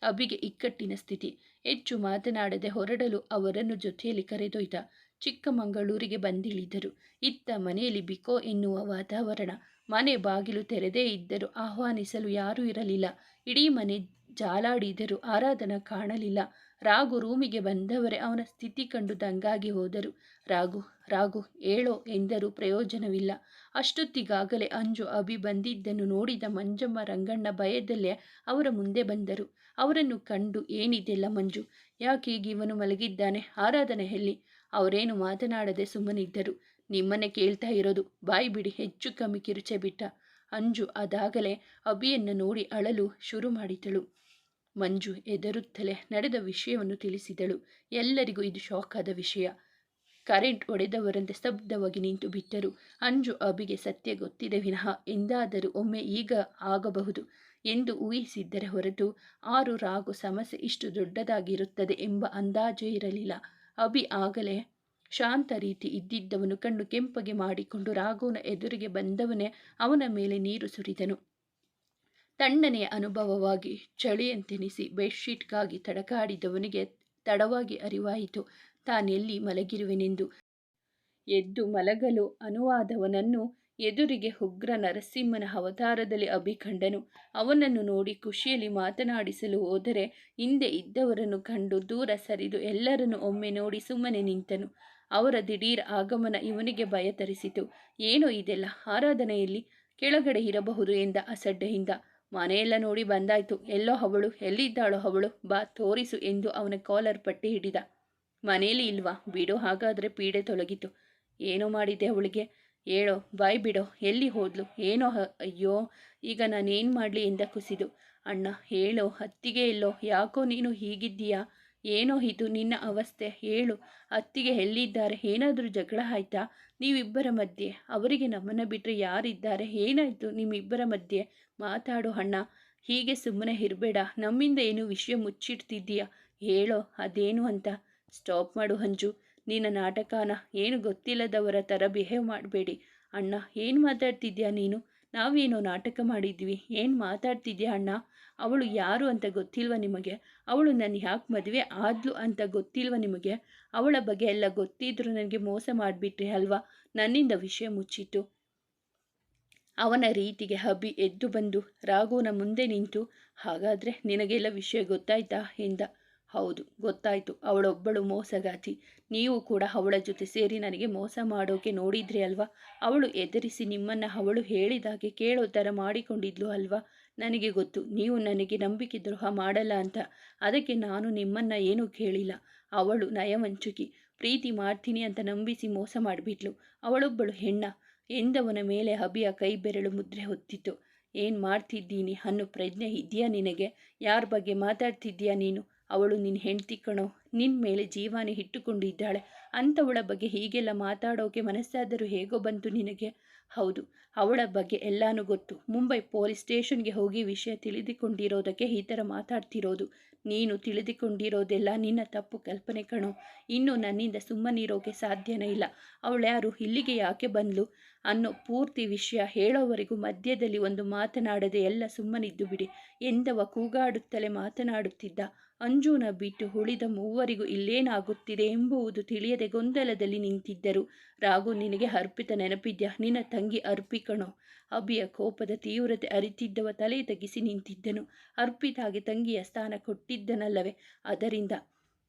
ಅಭಿಗೆ ಇಕ್ಕಟ್ಟಿನ ಸ್ಥಿತಿ. ಹೆಚ್ಚು ಮಾತನಾಡದೆ ಹೊರಡಲು ಅವರನ್ನು ಜೊತೆಯಲ್ಲಿ ಕರೆದೊಯ್ದ. ಚಿಕ್ಕಮಗಳೂರಿಗೆ ಬಂದಿಳಿದರು. ಇತ್ತ ಮನೆಯಲ್ಲಿ ಬಿಕೋ ಎನ್ನುವ ವಾತಾವರಣ. ಮನೆ ಬಾಗಿಲು ತೆರೆದೇ ಇದ್ದರೂ ಆಹ್ವಾನಿಸಲು ಯಾರೂ ಇರಲಿಲ್ಲ. ಇಡೀ ಮನೆ ಜಾಲಾಡಿದರೂ ಆರಾಧನ ಕಾಣಲಿಲ್ಲ. ರಾಘು ರೂಮಿಗೆ ಬಂದವರೇ ಅವನ ಸ್ಥಿತಿ ಕಂಡು ದಂಗಾಗಿ ಹೋದರು. ರಾಘು, ರಾಘು ಏಳೋ ಎಂದರೂ ಪ್ರಯೋಜನವಿಲ್ಲ. ಅಷ್ಟೊತ್ತಿಗಾಗಲೇ ಅಂಜು ಅಭಿ ಬಂದಿದ್ದನ್ನು ನೋಡಿದ ಮಂಜಮ್ಮ, ರಂಗಣ್ಣ ಭಯದಲ್ಲೇ ಅವರ ಮುಂದೆ ಬಂದರು. ಅವರನ್ನು ಕಂಡು, ಏನಿದೆಲ್ಲ ಮಂಜು, ಯಾಕೀಗ ಇವನು ಮಲಗಿದ್ದಾನೆ? ಆರಾಧನೆ ಎಲ್ಲಿ? ಅವರೇನು ಮಾತನಾಡದೆ ಸುಮ್ಮನಿದ್ದರು. ನಿಮ್ಮನ್ನೇ ಕೇಳ್ತಾ ಇರೋದು, ಬಾಯಿ ಬಿಡಿ, ಹೆಚ್ಚು ಕಮ್ಮಿ ಕಿರುಚೆ ಬಿಟ್ಟ. ಅಂಜು ಅದಾಗಲೇ ಅಭಿಯನ್ನು ನೋಡಿ ಅಳಲು ಶುರು ಮಾಡಿದಳು. ಮಂಜು ಎದರುತ್ತಲೇ ನಡೆದ ವಿಷಯವನ್ನು ತಿಳಿಸಿದಳು. ಎಲ್ಲರಿಗೂ ಇದು ಶಾಕ್ ಆದ ವಿಷಯ. ಕರೆಂಟ್ ಹೊಡೆದವರಂತೆ ಸ್ತಬ್ಧವಾಗಿ ನಿಂತು ಬಿಟ್ಟರು. ಅಂಜು ಅಭಿಗೆ ಸತ್ಯ ಗೊತ್ತಿದೆ ವಿನಃ ಎಂದಾದರೂ ಒಮ್ಮೆ ಈಗ ಆಗಬಹುದು ಎಂದು ಊಹಿಸಿದ್ದರೆ ಹೊರತು ಆರು ರಾಘು ಸಮಸ್ಯೆ ಇಷ್ಟು ದೊಡ್ಡದಾಗಿರುತ್ತದೆ ಎಂಬ ಅಂದಾಜೇ ಇರಲಿಲ್ಲ. ಅಭಿ ಆಗಲೇ ಶಾಂತ ರೀತಿ ಇದ್ದಿದ್ದವನು ಕಣ್ಣು ಕೆಂಪಗೆ ಮಾಡಿಕೊಂಡು ರಾಘುವಿನ ಎದುರಿಗೆ ಬಂದವನೇ ಅವನ ಮೇಲೆ ನೀರು ಸುರಿದನು. ತಣ್ಣನೆಯ ಅನುಭವವಾಗಿ ಚಳಿಯಂತೆನಿಸಿ ಬೆಡ್ಶೀಟ್ಗಾಗಿ ತಡಕಾಡಿದವನಿಗೆ ತಡವಾಗಿ ಅರಿವಾಯಿತು ತಾನೆಲ್ಲಿ ಮಲಗಿರುವೆನೆಂದು. ಎದ್ದು ಮಲಗಲು ಅನುವಾದವನನ್ನು ಎದುರಿಗೆ ಉಗ್ರ ನರಸಿಂಹನ ಅವತಾರದಲ್ಲಿ ಅಭಿಕಂಡನು. ಅವನನ್ನು ನೋಡಿ ಖುಷಿಯಲ್ಲಿ ಮಾತನಾಡಿಸಲು ಹೋದರೆ ಹಿಂದೆ ಇದ್ದವರನ್ನು ಕಂಡು ದೂರ ಸರಿದು ಎಲ್ಲರನ್ನು ಒಮ್ಮೆ ನೋಡಿ ಸುಮ್ಮನೆ ನಿಂತನು. ಅವರ ದಿಢೀರ್ ಆಗಮನ ಇವನಿಗೆ ಭಯ ತರಿಸಿತು. ಏನೋ ಇದೆಲ್ಲ, ಆರಾಧನೆಯಲ್ಲಿ ಕೆಳಗಡೆ ಇರಬಹುದು ಎಂದ ಅಸಡ್ಡೆಯಿಂದ. ಮನೆಯೆಲ್ಲ ನೋಡಿ ಬಂದಾಯ್ತು, ಎಲ್ಲೋ ಅವಳು, ಎಲ್ಲಿದ್ದಾಳೋ ಅವಳು, ಬಾ ತೋರಿಸು ಎಂದು ಅವನ ಕಾಲರ್ ಪಟ್ಟಿ ಹಿಡಿದ. ಮನೆಯಲ್ಲಿ ಇಲ್ವಾ? ಬಿಡು, ಹಾಗಾದರೆ ಪೀಡೆ ತೊಲಗಿತು. ಏನೋ ಮಾಡಿದ್ದೆ ಅವಳಿಗೆ? ಹೇಳೋ, ಬಾಯ್ ಬಿಡೋ, ಎಲ್ಲಿ ಹೋದ್ಲು? ಏನೋ ಅಯ್ಯೋ, ಈಗ ನಾನೇನು ಮಾಡಲಿ ಎಂದ ಕುಸಿದು. ಅಣ್ಣ ಹೇಳೋ, ಅತ್ತಿಗೆ ಎಲ್ಲೋ? ಯಾಕೋ ನೀನು ಹೀಗಿದ್ದೀಯಾ? ಏನೋ ಇದು ನಿನ್ನ ಅವಸ್ಥೆ? ಹೇಳು, ಅತ್ತಿಗೆ ಎಲ್ಲಿದ್ದಾರೆ? ಏನಾದರೂ ಜಗಳ ಆಯ್ತಾ ನೀವಿಬ್ಬರ ಮಧ್ಯೆ? ಅವರಿಗೆ ನಮ್ಮನ್ನು ಬಿಟ್ಟರೆ ಯಾರಿದ್ದಾರೆ? ಏನಾಯಿತು ನಿಮ್ಮಿಬ್ಬರ ಮಧ್ಯೆ? ಮಾತಾಡು ಅಣ್ಣ, ಹೀಗೆ ಸುಮ್ಮನೆ ಇರಬೇಡ. ನಮ್ಮಿಂದ ಏನು ವಿಷಯ ಮುಚ್ಚಿಡ್ತಿದ್ದೀಯಾ? ಹೇಳೋ, ಅದೇನು ಅಂತ. ಸ್ಟಾಪ್ ಮಾಡು ಅಂಜು, ನಿನ್ನ ನಾಟಕನ. ಏನು ಗೊತ್ತಿಲ್ಲದವರ ಥರ ಬಿಹೇವ್ ಮಾಡಬೇಡಿ. ಅಣ್ಣ ಏನು ಮಾತಾಡ್ತಿದ್ಯಾ ನೀನು? ನಾವೇನೋ ನಾಟಕ ಮಾಡಿದ್ವಿ. ಏನು ಮಾತಾಡ್ತಿದ್ಯಾ ಅಣ್ಣ? ಅವಳು ಯಾರು ಅಂತ ಗೊತ್ತಿಲ್ವ ನಿಮಗೆ? ಅವಳು ನನ್ನ ಯಾಕೆ ಮದುವೆ ಆದ್ಲು ಅಂತ ಗೊತ್ತಿಲ್ವ ನಿಮಗೆ? ಅವಳ ಬಗ್ಗೆ ಎಲ್ಲ ಗೊತ್ತಿದ್ರೂ ನನಗೆ ಮೋಸ ಮಾಡಿಬಿಟ್ರಿ ಅಲ್ವಾ? ನನ್ನಿಂದ ವಿಷಯ ಮುಚ್ಚಿತ್ತು. ಅವನ ರೀತಿಗೆ ಅಭಿ ಎದ್ದು ಬಂದು ರಾಘುನ ಮುಂದೆ ನಿಂತು, ಹಾಗಾದರೆ ನಿನಗೆಲ್ಲ ವಿಷಯ ಗೊತ್ತಾಯ್ತಾ ಎಂದ. ಹೌದು ಗೊತ್ತಾಯ್ತು, ಅವಳೊಬ್ಬಳು ಮೋಸಗಾತಿ. ನೀವು ಕೂಡ ಅವಳ ಜೊತೆ ಸೇರಿ ನನಗೆ ಮೋಸ ಮಾಡೋಕೆ ನೋಡಿದ್ರಿ ಅಲ್ವಾ? ಅವಳು ಎದುರಿಸಿ ನಿಮ್ಮನ್ನು ಅವಳು ಹೇಳಿದಾಗೆ ಕೇಳೋ ಥರ ಮಾಡಿಕೊಂಡಿದ್ಲು ಅಲ್ವಾ? ನನಗೆ ಗೊತ್ತು ನೀವು ನನಗೆ ನಂಬಿಕೆ ದ್ರೋಹ ಮಾಡಲ್ಲ ಅಂತ. ಅದಕ್ಕೆ ನಾನು ನಿಮ್ಮನ್ನು ಏನೂ ಕೇಳಿಲ್ಲ. ಅವಳು ನಯವಂಚುಕಿ. ಪ್ರೀತಿ ಮಾಡ್ತೀನಿ ಅಂತ ನಂಬಿಸಿ ಮೋಸ ಮಾಡಿಬಿಟ್ಲು. ಅವಳೊಬ್ಬಳು ಹೆಣ್ಣ ಎಂದವನ ಮೇಲೆ ಅಭಿಯ ಕೈ ಬೆರಳು ಮುದ್ರೆ ಹೊತ್ತಿತು. ಏನು ಮಾಡ್ತಿದ್ದೀನಿ ಅನ್ನೋ ಪ್ರಜ್ಞೆ ಇದೆಯಾ ನಿನಗೆ? ಯಾರ ಬಗ್ಗೆ ಮಾತಾಡ್ತಿದ್ದೀಯಾ ನೀನು? ಅವಳು ನಿನ್ನ ಹೆಂಡ್ತಿ ಕಣೋ, ನಿನ್ನ ಮೇಲೆ ಜೀವಾನಿ ಇಟ್ಟುಕೊಂಡಿದ್ದಾಳೆ. ಅಂಥವಳ ಬಗ್ಗೆ ಹೀಗೆಲ್ಲ ಮಾತಾಡೋಕೆ ಮನಸ್ಸಾದರೂ ಹೇಗೋ ಬಂತು ನಿನಗೆ? ಹೌದು, ಅವಳ ಬಗ್ಗೆ ಎಲ್ಲನೂ ಗೊತ್ತು. ಮುಂಬೈ ಪೊಲೀಸ್ ಸ್ಟೇಷನ್ಗೆ ಹೋಗಿ ವಿಷಯ ತಿಳಿದುಕೊಂಡಿರೋದಕ್ಕೆ ಈ ಥರ ಮಾತಾಡ್ತಿರೋದು. ನೀನು ತಿಳಿದುಕೊಂಡಿರೋದೆಲ್ಲ ನಿನ್ನ ತಪ್ಪು ಕಲ್ಪನೆ ಕಣೋ. ಇನ್ನು ನನ್ನಿಂದ ಸುಮ್ಮನಿರೋಕೆ ಸಾಧ್ಯನೇ ಇಲ್ಲ. ಅವಳ್ಯಾರು, ಇಲ್ಲಿಗೆ ಯಾಕೆ ಬಂದ್ಲು ಅನ್ನೋ ಪೂರ್ತಿ ವಿಷಯ ಹೇಳೋವರೆಗೂ ಮಧ್ಯದಲ್ಲಿ ಒಂದು ಮಾತನಾಡದೆ ಎಲ್ಲ ಸುಮ್ಮನಿದ್ದು ಬಿಡಿ ಎಂದವ ಕೂಗಾಡುತ್ತಲೇ ಮಾತನಾಡುತ್ತಿದ್ದ. ಅಂಜುನ ಬಿಟ್ಟು ಉಳಿದ ಮೂವರಿಗೂ ಇಲ್ಲೇನಾಗುತ್ತಿದೆ ಎಂಬುವುದು ತಿಳಿಯದೆ ಗೊಂದಲದಲ್ಲಿ ನಿಂತಿದ್ದರು. ರಾಘು, ನಿನಗೆ ಅರ್ಪಿತ ನೆನಪಿದ್ಯಾ? ನಿನ್ನ ತಂಗಿ ಅರ್ಪಿ ಕಣೋ. ಅಭಿಯ ಕೋಪದ ತೀವ್ರತೆ ಅರಿತಿದ್ದವ ತಲೆ ತಗ್ಗಿಸಿ ನಿಂತಿದ್ದನು. ಅರ್ಪಿತಾಗೆ ತಂಗಿಯ ಸ್ಥಾನ ಕೊಟ್ಟಿದ್ದನಲ್ಲವೇ, ಅದರಿಂದ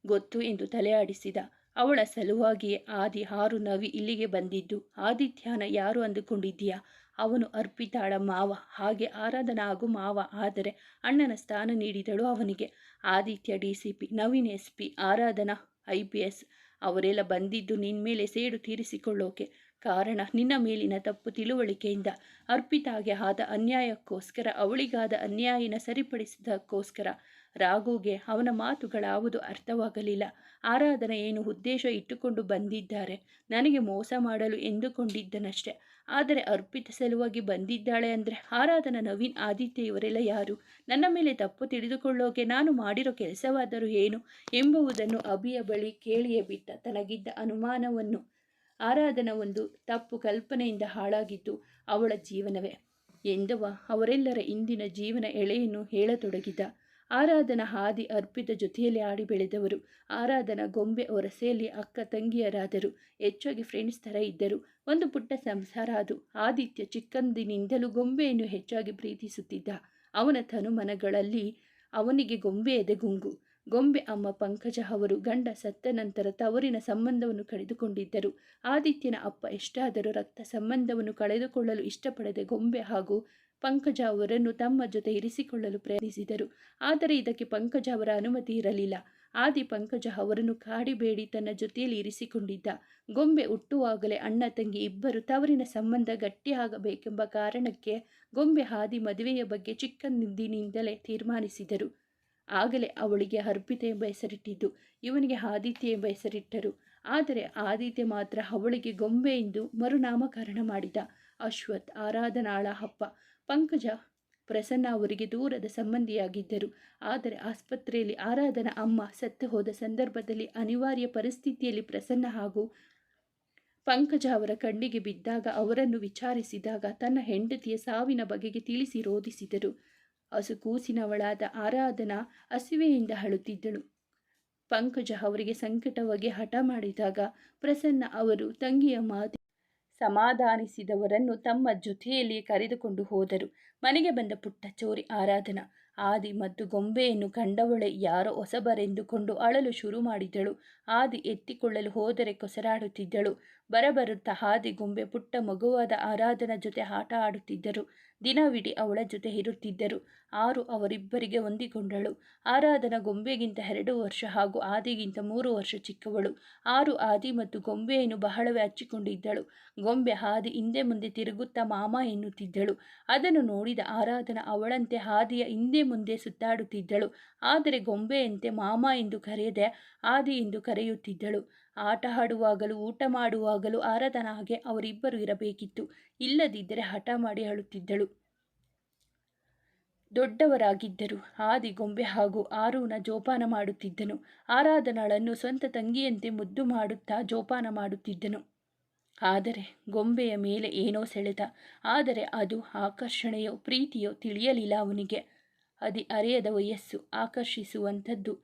ಗೊತ್ತು ಎಂದು ತಲೆ ಆಡಿಸಿದ. ಅವಳ ಸಲುವಾಗಿಯೇ ಆದಿ 6 ನವಿ ಇಲ್ಲಿಗೆ ಬಂದಿದ್ದು. ಆದಿತ್ಯನ ಯಾರು ಅಂದುಕೊಂಡಿದ್ದೀಯಾ? ಅವನು ಅರ್ಪಿತಾಳ ಮಾವ. ಹಾಗೆ ಆರಾಧನಾ ಹಾಗೂ ಮಾವ. ಆದರೆ ಅಣ್ಣನ ಸ್ಥಾನ ನೀಡಿದಳು ಅವನಿಗೆ. ಆದಿತ್ಯ DCP, ನವೀನ್ SP, ಆರಾಧನಾ IPS. ಅವರೆಲ್ಲ ಬಂದಿದ್ದು ನಿನ್ನ ಮೇಲೆ ಸೇಡು ತೀರಿಸಿಕೊಳ್ಳೋಕೆ. ಕಾರಣ ನಿನ್ನ ಮೇಲಿನ ತಪ್ಪು ತಿಳುವಳಿಕೆಯಿಂದ. ಅರ್ಪಿತಾಗೆ ಆದ ಅನ್ಯಾಯಕ್ಕೋಸ್ಕರ, ಅವಳಿಗಾದ ಅನ್ಯಾಯನ ಸರಿಪಡಿಸಿದಕ್ಕೋಸ್ಕರ. ರಾಘುಗೆ ಅವನ ಮಾತುಗಳಾವುದು ಅರ್ಥವಾಗಲಿಲ್ಲ. ಆರಾಧನೆ ಏನು ಉದ್ದೇಶ ಇಟ್ಟುಕೊಂಡು ಬಂದಿದ್ದಾರೆ? ನನಗೆ ಮೋಸ ಮಾಡಲು ಎಂದುಕೊಂಡಿದ್ದನಷ್ಟೆ. ಆದರೆ ಅರ್ಪಿತ ಸಲುವಾಗಿ ಬಂದಿದ್ದಾಳೆ ಅಂದರೆ ಆರಾಧನಾ, ನವೀನ್, ಆದಿತ್ಯ ಇವರೆಲ್ಲ ಯಾರು? ನನ್ನ ಮೇಲೆ ತಪ್ಪು ತಿಳಿದುಕೊಳ್ಳೋಕೆ ನಾನು ಮಾಡಿರೋ ಕೆಲಸವಾದರೂ ಏನು ಎಂಬುದನ್ನು ಅಭಿಯ ಬಳಿ ಕೇಳಿಯೇ ಬಿಟ್ಟ. ತನಗಿದ್ದ ಅನುಮಾನವನ್ನು. ಆರಾಧನಾ ಒಂದು ತಪ್ಪು ಕಲ್ಪನೆಯಿಂದ ಹಾಳಾಗಿದ್ದು ಅವಳ ಜೀವನವೇ ಎಂದವ ಅವರೆಲ್ಲರ ಇಂದಿನ ಜೀವನ ಎಳೆಯನ್ನು ಹೇಳತೊಡಗಿದ. ಆರಾಧನಾ ಆದಿ ಅರ್ಪಿತ ಜೊತೆಯಲ್ಲಿ ಆಡಿ ಬೆಳೆದವರು. ಆರಾಧನಾ ಗೊಂಬೆ ಒರಸೆಯಲ್ಲಿ ಅಕ್ಕ ತಂಗಿಯರಾದರು. ಹೆಚ್ಚಾಗಿ ಫ್ರೆಂಡ್ಸ್ ಥರ ಇದ್ದರು. ಒಂದು ಪುಟ್ಟ ಸಂಸಾರ ಅದು. ಆದಿತ್ಯ ಚಿಕ್ಕಂದಿನಿಂದಲೂ ಗೊಂಬೆಯನ್ನು ಹೆಚ್ಚಾಗಿ ಪ್ರೀತಿಸುತ್ತಿದ್ದ. ಅವನ ತನುಮನಗಳಲ್ಲಿ ಅವನಿಗೆ ಗೊಂಬೆ ಎದೆಗುಂಗು. ಗೊಂಬೆ ಅಮ್ಮ ಪಂಕಜ ಅವರು ಗಂಡ ಸತ್ತ ನಂತರ ತವರಿನ ಸಂಬಂಧವನ್ನು ಕಳೆದುಕೊಂಡಿದ್ದರು. ಆದಿತ್ಯನ ಅಪ್ಪ ಎಷ್ಟಾದರೂ ರಕ್ತ ಸಂಬಂಧವನ್ನು ಕಳೆದುಕೊಳ್ಳಲು ಇಷ್ಟಪಡದೆ ಗೊಂಬೆ ಹಾಗೂ ಪಂಕಜ ಅವರನ್ನು ತಮ್ಮ ಜೊತೆ ಇರಿಸಿಕೊಳ್ಳಲು ಪ್ರಯತ್ನಿಸಿದರು. ಆದರೆ ಇದಕ್ಕೆ ಪಂಕಜ ಅವರ ಅನುಮತಿ ಇರಲಿಲ್ಲ. ಆದಿ ಪಂಕಜ ಅವರನ್ನು ಕಾಡಿಬೇಡಿ ತನ್ನ ಜೊತೆಯಲ್ಲಿ ಇರಿಸಿಕೊಂಡಿದ್ದ. ಗೊಂಬೆ ಹುಟ್ಟುವಾಗಲೇ ಅಣ್ಣ ತಂಗಿ ಇಬ್ಬರು ತವರಿನ ಸಂಬಂಧ ಗಟ್ಟಿಯಾಗಬೇಕೆಂಬ ಕಾರಣಕ್ಕೆ ಗೊಂಬೆ ಆದಿ ಮದುವೆಯ ಬಗ್ಗೆ ಚಿಕ್ಕಂದಿನಿಂದಲೇ ತೀರ್ಮಾನಿಸಿದರು. ಆಗಲೇ ಅವಳಿಗೆ ಅರ್ಪಿತ ಎಂಬ ಹೆಸರಿಟ್ಟಿದ್ದು. ಇವನಿಗೆ ಆದಿತ್ಯ ಎಂಬ ಹೆಸರಿಟ್ಟರು. ಆದರೆ ಆದಿತ್ಯ ಮಾತ್ರ ಅವಳಿಗೆ ಗೊಂಬೆ ಎಂದು ಮರುನಾಮಕರಣ ಮಾಡಿದ. ಅಶ್ವಥ್ ಆರಾಧನಾಳ ಅಪ್ಪ. ಪಂಕಜ ಪ್ರಸನ್ನ ಅವರಿಗೆ ದೂರದ ಸಂಬಂಧಿಯಾಗಿದ್ದರು. ಆದರೆ ಆಸ್ಪತ್ರೆಯಲ್ಲಿ ಆರಾಧನಾ ಅಮ್ಮ ಸತ್ತು ಹೋದ ಸಂದರ್ಭದಲ್ಲಿ ಅನಿವಾರ್ಯ ಪರಿಸ್ಥಿತಿಯಲ್ಲಿ ಪ್ರಸನ್ನ ಹಾಗೂ ಪಂಕಜ ಅವರ ಕಣ್ಣಿಗೆ ಬಿದ್ದಾಗ ಅವರನ್ನು ವಿಚಾರಿಸಿದಾಗ ತನ್ನ ಹೆಂಡತಿಯ ಸಾವಿನ ಬಗೆಗೆ ತಿಳಿಸಿ ರೋಧಿಸಿದರು. ಹಸು ಕೂಸಿನವಳಾದ ಆರಾಧನಾ ಹಸಿವೆಯಿಂದ ಅಳುತ್ತಿದ್ದಳು. ಪಂಕಜ ಅವರಿಗೆ ಸಂಕಟವಾಗಿ ಹಠ ಮಾಡಿದಾಗ ಪ್ರಸನ್ನ ಅವರು ತಂಗಿಯ ಮಾತು ಸಮಾಧಾನಿಸಿದವರನ್ನು ತಮ್ಮ ಜೊತೆಯಲ್ಲಿ ಕರೆದುಕೊಂಡು ಹೋದರು. ಮನೆಗೆ ಬಂದ ಪುಟ್ಟ ಚೋರಿ ಆರಾಧನಾ ಆದಿ ಮತ್ತು ಗೊಂಬೆಯನ್ನು ಕಂಡವಳೆ ಯಾರೋ ಹೊಸಬರೆಂದುಕೊಂಡು ಅಳಲು ಶುರು ಮಾಡಿದಳು. ಆದಿ ಎತ್ತಿಕೊಳ್ಳಲು ಹೋದರೆ ಕೊಸರಾಡುತ್ತಿದ್ದಳು. ಬರಬರುತ್ತಾ ಆದಿ ಗೊಂಬೆ ಪುಟ್ಟ ಮಗುವಾದ ಆರಾಧನಾ ಜೊತೆ ಆಟ ಆಡುತ್ತಿದ್ದರು. ದಿನವಿಡೀ ಅವಳ ಜೊತೆ ಇರುತ್ತಿದ್ದರು. ಆರು ಅವರಿಬ್ಬರಿಗೆ ಹೊಂದಿಕೊಂಡಳು. ಆರಾಧನಾ ಗೊಂಬೆಗಿಂತ 2 ವರ್ಷ ಹಾಗೂ ಆದಿಗಿಂತ 3 ವರ್ಷ ಚಿಕ್ಕವಳು. ಆರು ಆದಿ ಮತ್ತು ಗೊಂಬೆಯನ್ನು ಬಹಳವೇ ಹಚ್ಚಿಕೊಂಡಿದ್ದಳು. ಗೊಂಬೆ ಆದಿ ಹಿಂದೆ ಮುಂದೆ ತಿರುಗುತ್ತಾ ಮಾಮ ಎನ್ನುತ್ತಿದ್ದಳು. ಅದನ್ನು ನೋಡಿದ ಆರಾಧನಾ ಅವಳಂತೆ ಆದಿಯ ಹಿಂದೆ ಮುಂದೆ ಸುತ್ತಾಡುತ್ತಿದ್ದಳು. ಆದರೆ ಗೊಂಬೆಯಂತೆ ಮಾಮ ಎಂದು ಕರೆಯದೆ ಆದಿ ಎಂದು ಕರೆಯುತ್ತಿದ್ದಳು. ಆಟ ಆಡುವಾಗಲೂ ಊಟ ಮಾಡುವಾಗಲೂ ಆರಾಧನಾಗೆ ಅವರಿಬ್ಬರು ಇರಬೇಕಿತ್ತು. ಇಲ್ಲದಿದ್ದರೆ ಹಠ ಮಾಡಿ ಅಳುತ್ತಿದ್ದಳು. ದೊಡ್ಡವರಾಗಿದ್ದರು. ಆದಿ ಗೊಂಬೆ ಹಾಗೂ ಆರುನ ಜೋಪಾನ ಮಾಡುತ್ತಿದ್ದನು. ಆರಾಧನಾಳನ್ನು ಸ್ವಂತ ತಂಗಿಯಂತೆ ಮುದ್ದು ಮಾಡುತ್ತಾ ಜೋಪಾನ ಮಾಡುತ್ತಿದ್ದನು. ಆದರೆ ಗೊಂಬೆಯ ಮೇಲೆ ಏನೋ ಸೆಳೆತ. ಆದರೆ ಅದು ಆಕರ್ಷಣೆಯೋ ಪ್ರೀತಿಯೋ ತಿಳಿಯಲಿಲ್ಲ ಅವನಿಗೆ. ಅರಿಯದ ವಯಸ್ಸು ಆಕರ್ಷಿಸುವಂಥದ್ದು.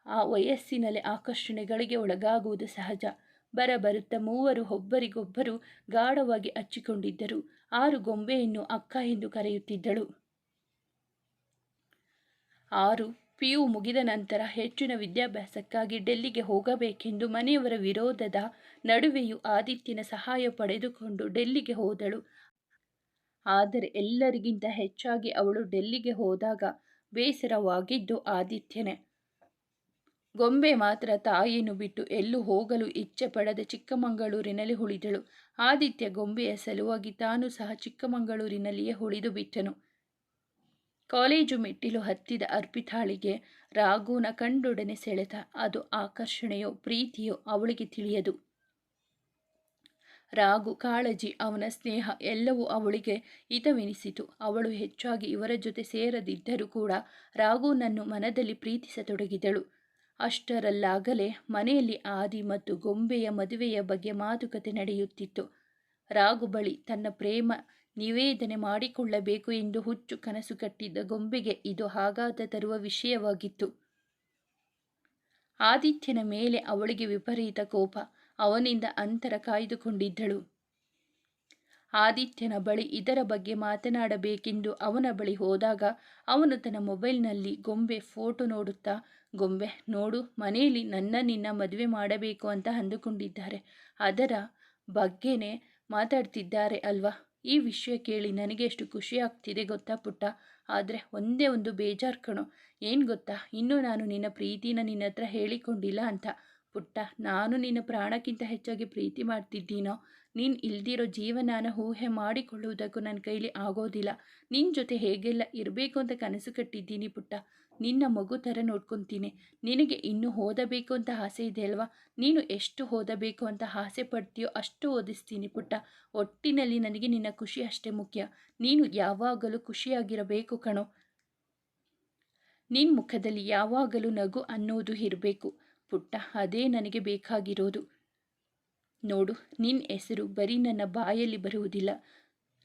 ಆ ವಯಸ್ಸಿನಲ್ಲಿ ಆಕರ್ಷಣೆಗಳಿಗೆ ಒಳಗಾಗುವುದು ಸಹಜ. ಬರುತ್ತಾ ಮೂವರು ಒಬ್ಬರಿಗೊಬ್ಬರು ಗಾಢವಾಗಿ ಹಚ್ಚಿಕೊಂಡಿದ್ದರು. ಆರು ಗೊಂಬೆಯನ್ನು ಅಕ್ಕ ಎಂದು ಕರೆಯುತ್ತಿದ್ದಳು. ಆರು PU ಮುಗಿದ ನಂತರ ಹೆಚ್ಚಿನ ವಿದ್ಯಾಭ್ಯಾಸಕ್ಕಾಗಿ ಡೆಲ್ಲಿಗೆ ಹೋಗಬೇಕೆಂದು ಮನೆಯವರ ವಿರೋಧದ ನಡುವೆಯೂ ಆದಿತ್ಯನ ಸಹಾಯ ಪಡೆದುಕೊಂಡು ಡೆಲ್ಲಿಗೆ ಹೋದಳು. ಆದರೆ ಎಲ್ಲರಿಗಿಂತ ಹೆಚ್ಚಾಗಿ ಅವಳು ಡೆಲ್ಲಿಗೆ ಹೋದಾಗ ಬೇಸರವಾಗಿದ್ದು ಆದಿತ್ಯನೇ. ಗೊಂಬೆ ಮಾತ್ರ ತಾಯಿಯನ್ನು ಬಿಟ್ಟು ಎಲ್ಲೂ ಹೋಗಲು ಇಚ್ಛೆ ಪಡದೆ ಚಿಕ್ಕಮಗಳೂರಿನಲ್ಲಿ ಉಳಿದಳು. ಆದಿತ್ಯ ಗೊಂಬೆಯ ಸಲುವಾಗಿ ತಾನು ಸಹ ಚಿಕ್ಕಮಗಳೂರಿನಲ್ಲಿಯೇ ಉಳಿದು ಬಿಟ್ಟನು. ಕಾಲೇಜು ಮೆಟ್ಟಿಲು ಹತ್ತಿದ ಅರ್ಪಿತಾಳಿಗೆ ರಾಘುನ ಕಂಡೊಡನೆ ಸೆಳೆತ. ಅದು ಆಕರ್ಷಣೆಯೋ ಪ್ರೀತಿಯೋ ಅವಳಿಗೆ ತಿಳಿಯದು. ರಾಘು ಕಾಳಜಿ, ಅವನ ಸ್ನೇಹ ಎಲ್ಲವೂ ಅವಳಿಗೆ ಹಿತವೆನಿಸಿತು. ಅವಳು ಹೆಚ್ಚಾಗಿ ಇವರ ಜೊತೆ ಸೇರದಿದ್ದರೂ ಕೂಡ ರಾಘುನನ್ನು ಮನದಲ್ಲಿ ಪ್ರೀತಿಸತೊಡಗಿದಳು. ಅಷ್ಟರಲ್ಲಾಗಲೇ ಮನೆಯಲ್ಲಿ ಆದಿ ಮತ್ತು ಗೊಂಬೆಯ ಮದುವೆಯ ಬಗ್ಗೆ ಮಾತುಕತೆ ನಡೆಯುತ್ತಿತ್ತು. ರಾಘು ಬಳಿ ತನ್ನ ಪ್ರೇಮ ನಿವೇದನೆ ಮಾಡಿಕೊಳ್ಳಬೇಕು ಎಂದು ಹುಚ್ಚು ಕನಸು ಕಟ್ಟಿದ್ದ ಗೊಂಬೆಗೆ ಇದು ಆಘಾತ ತರುವ ವಿಷಯವಾಗಿತ್ತು. ಆದಿತ್ಯನ ಮೇಲೆ ಅವಳಿಗೆ ವಿಪರೀತ ಕೋಪ. ಅವನಿಂದ ಅಂತರ ಕಾಯ್ದುಕೊಂಡಿದ್ದಳು. ಆದಿತ್ಯನ ಬಳಿ ಇದರ ಬಗ್ಗೆ ಮಾತನಾಡಬೇಕೆಂದು ಅವನ ಬಳಿ ಹೋದಾಗ ಅವನು ತನ್ನ ಮೊಬೈಲ್ನಲ್ಲಿ ಗೊಂಬೆ ಫೋಟೋ ನೋಡುತ್ತಾ, ಗೊಂಬೆ ನೋಡು, ಮನೆಯಲ್ಲಿ ನಿನ್ನ ಮದುವೆ ಮಾಡಬೇಕು ಅಂತ ಅಂದುಕೊಂಡಿದ್ದಾರೆ. ಅದರ ಬಗ್ಗೆನೇ ಮಾತಾಡ್ತಿದ್ದಾರೆ ಅಲ್ವಾ. ಈ ವಿಷಯ ಕೇಳಿ ನನಗೆ ಎಷ್ಟು ಖುಷಿ ಆಗ್ತಿದೆ ಗೊತ್ತಾ ಪುಟ್ಟ. ಆದರೆ ಒಂದೇ ಒಂದು ಬೇಜಾರು ಕಣೋ. ಏನು ಗೊತ್ತಾ, ಇನ್ನೂ ನಾನು ನಿನ್ನ ಪ್ರೀತಿನ ನಿನ್ನ ಹತ್ರ ಹೇಳಿಕೊಂಡಿಲ್ಲ ಅಂತ. ಪುಟ್ಟ, ನಾನು ನಿನ್ನ ಪ್ರಾಣಕ್ಕಿಂತ ಹೆಚ್ಚಾಗಿ ಪ್ರೀತಿ ಮಾಡ್ತಿದ್ದೀನೋ. ನೀನು ಇಲ್ದಿರೋ ಜೀವನಾನ ಊಹೆ ಮಾಡಿಕೊಳ್ಳುವುದಕ್ಕೂ ನನ್ನ ಕೈಲಿ ಆಗೋದಿಲ್ಲ. ನಿನ್ನ ಜೊತೆ ಹೇಗೆಲ್ಲ ಇರಬೇಕು ಅಂತ ಕನಸು ಕಟ್ಟಿದ್ದೀನಿ ಪುಟ್ಟ. ನಿನ್ನ ಮಗು ಥರ ನೋಡ್ಕೊತೀನಿ. ನಿನಗೆ ಇನ್ನೂ ಓದಬೇಕು ಅಂತ ಆಸೆ ಇದೆ ಅಲ್ವಾ. ನೀನು ಎಷ್ಟು ಓದಬೇಕು ಅಂತ ಆಸೆ ಪಡ್ತೀಯೋ ಅಷ್ಟು ಓದಿಸ್ತೀನಿ ಪುಟ್ಟ. ಒಟ್ಟಿನಲ್ಲಿ ನನಗೆ ನಿನ್ನ ಖುಷಿ ಅಷ್ಟೇ ಮುಖ್ಯ. ನೀನು ಯಾವಾಗಲೂ ಖುಷಿಯಾಗಿರಬೇಕು ಕಣೋ. ನಿನ್ನ ಮುಖದಲ್ಲಿ ಯಾವಾಗಲೂ ನಗು ಅನ್ನೋದು ಇರಬೇಕು ಪುಟ್ಟ. ಅದೇ ನನಗೆ ಬೇಕಾಗಿರೋದು. ನೋಡು, ನಿನ್ನ ಹೆಸರು ಬರೀ ನನ್ನ ಬಾಯಲ್ಲಿ ಬರುವುದಿಲ್ಲ.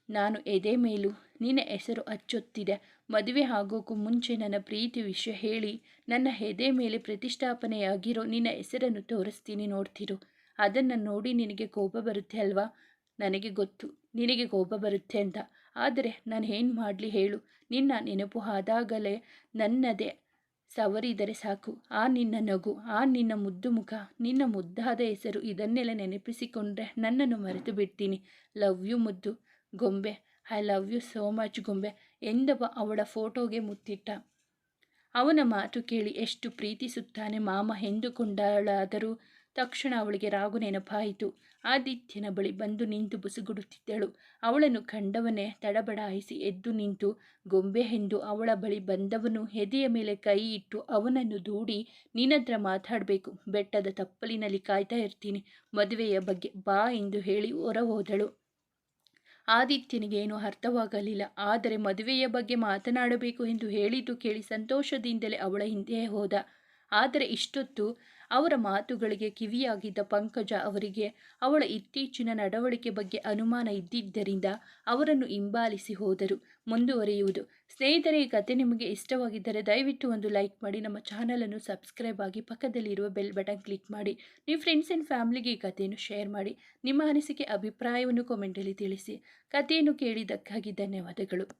ನಾನು ಎದೆ ಮೇಲೂ ನಿನ್ನ ಹೆಸರು ಅಚ್ಚೊತ್ತಿದೆ. ಮದುವೆ ಆಗೋಕ್ಕೂ ಮುಂಚೆ ನನ್ನ ಪ್ರೀತಿ ವಿಷಯ ಹೇಳಿ ನನ್ನ ಎದೆ ಮೇಲೆ ಪ್ರತಿಷ್ಠಾಪನೆಯಾಗಿರೋ ನಿನ್ನ ಹೆಸರನ್ನು ತೋರಿಸ್ತೀನಿ, ನೋಡ್ತಿರು. ಅದನ್ನು ನೋಡಿ ನಿನಗೆ ಕೋಪ ಬರುತ್ತೆ ಅಲ್ವಾ. ನನಗೆ ಗೊತ್ತು ನಿನಗೆ ಕೋಪ ಬರುತ್ತೆ ಅಂತ. ಆದರೆ ನಾನು ಏನು ಮಾಡಲಿ ಹೇಳು. ನಿನ್ನ ನೆನಪು ಆದಾಗಲೇ ನನ್ನದೇ ಸವರಿದರೆ ಸಾಕು. ಆ ನಿನ್ನ ನಗು, ಆ ನಿನ್ನ ಮುದ್ದು ಮುಖ, ನಿನ್ನ ಮುದ್ದಾದ ಹೆಸರು, ಇದನ್ನೆಲ್ಲ ನೆನಪಿಸಿಕೊಂಡ್ರೆ ನನ್ನನ್ನು ಮರೆತು ಬಿಡ್ತೀನಿ. ಲವ್ ಯು ಮುದ್ದು ಗೊಂಬೆ. I love you so much ಗೊಂಬೆ ಎಂದವ ಅವಳ ಫೋಟೋಗೆ ಮುತ್ತಿಟ್ಟ. ಅವನ ಮಾತು ಕೇಳಿ ಎಷ್ಟು ಪ್ರೀತಿಸುತ್ತಾನೆ ಮಾಮ ಎಂದುಕೊಂಡಳಾದರೂ ತಕ್ಷಣ ಅವಳಿಗೆ ರಾಘು ನೆನಪಾಯಿತು. ಆದಿತ್ಯನ ಬಳಿ ಬಂದು ನಿಂತು ಬುಸುಗುಡುತ್ತಿದ್ದಳು. ಅವಳನ್ನು ಕಂಡವನೇ ತಡಬಡಾಯಿಸಿ ಎದ್ದು ನಿಂತು, ಗೊಂಬೆ ಎಂದು ಅವಳ ಬಳಿ ಬಂದವನು ಎದೆಯ ಮೇಲೆ ಕೈ ಇಟ್ಟು ಅವನನ್ನು ದೂಡಿ, ನಿನ್ನತ್ರ ಮಾತಾಡಬೇಕು, ಬೆಟ್ಟದ ತಪ್ಪಲಿನಲ್ಲಿ ಕಾಯ್ತಾ ಇರ್ತೀನಿ, ಮದುವೆಯ ಬಗ್ಗೆ ಬಾ ಎಂದು ಹೇಳಿ ಹೊರ ಹೋದಳು. ಆದಿತ್ಯನಿಗೇನು ಅರ್ಥವಾಗಲಿಲ್ಲ. ಆದರೆ ಮದುವೆಯ ಬಗ್ಗೆ ಮಾತನಾಡಬೇಕು ಎಂದು ಹೇಳಿದ್ದು ಕೇಳಿ ಸಂತೋಷದಿಂದಲೇ ಅವಳ ಹಿಂದೆ ಹೋದ. ಆದರೆ ಇಷ್ಟೊತ್ತು ಅವರ ಮಾತುಗಳಿಗೆ ಕಿವಿಯಾಗಿದ್ದ ಪಂಕಜ ಅವರಿಗೆ ಅವಳ ಇತ್ತೀಚಿನ ನಡವಳಿಕೆ ಬಗ್ಗೆ ಅನುಮಾನ ಇದ್ದಿದ್ದರಿಂದ ಅವರನ್ನು ಹಿಂಬಾಲಿಸಿ ಹೋದರು. ಮುಂದುವರಿಯುವುದು. ಸ್ನೇಹಿತರೆ, ಈ ಕತೆ ನಿಮಗೆ ಇಷ್ಟವಾಗಿದ್ದರೆ ದಯವಿಟ್ಟು ಒಂದು ಲೈಕ್ ಮಾಡಿ, ನಮ್ಮ ಚಾನಲನ್ನು ಸಬ್ಸ್ಕ್ರೈಬ್ ಆಗಿ, ಪಕ್ಕದಲ್ಲಿರುವ ಬೆಲ್ ಬಟನ್ ಕ್ಲಿಕ್ ಮಾಡಿ, ನಿಮ್ಮ ಫ್ರೆಂಡ್ಸ್ ಆ್ಯಂಡ್ ಫ್ಯಾಮಿಲಿಗೆ ಈ ಕಥೆಯನ್ನು ಶೇರ್ ಮಾಡಿ. ನಿಮ್ಮ ಅನಿಸಿಕೆ ಅಭಿಪ್ರಾಯವನ್ನು ಕಾಮೆಂಟಲ್ಲಿ ತಿಳಿಸಿ. ಕಥೆಯನ್ನು ಕೇಳಿದ್ದಕ್ಕಾಗಿ ಧನ್ಯವಾದಗಳು.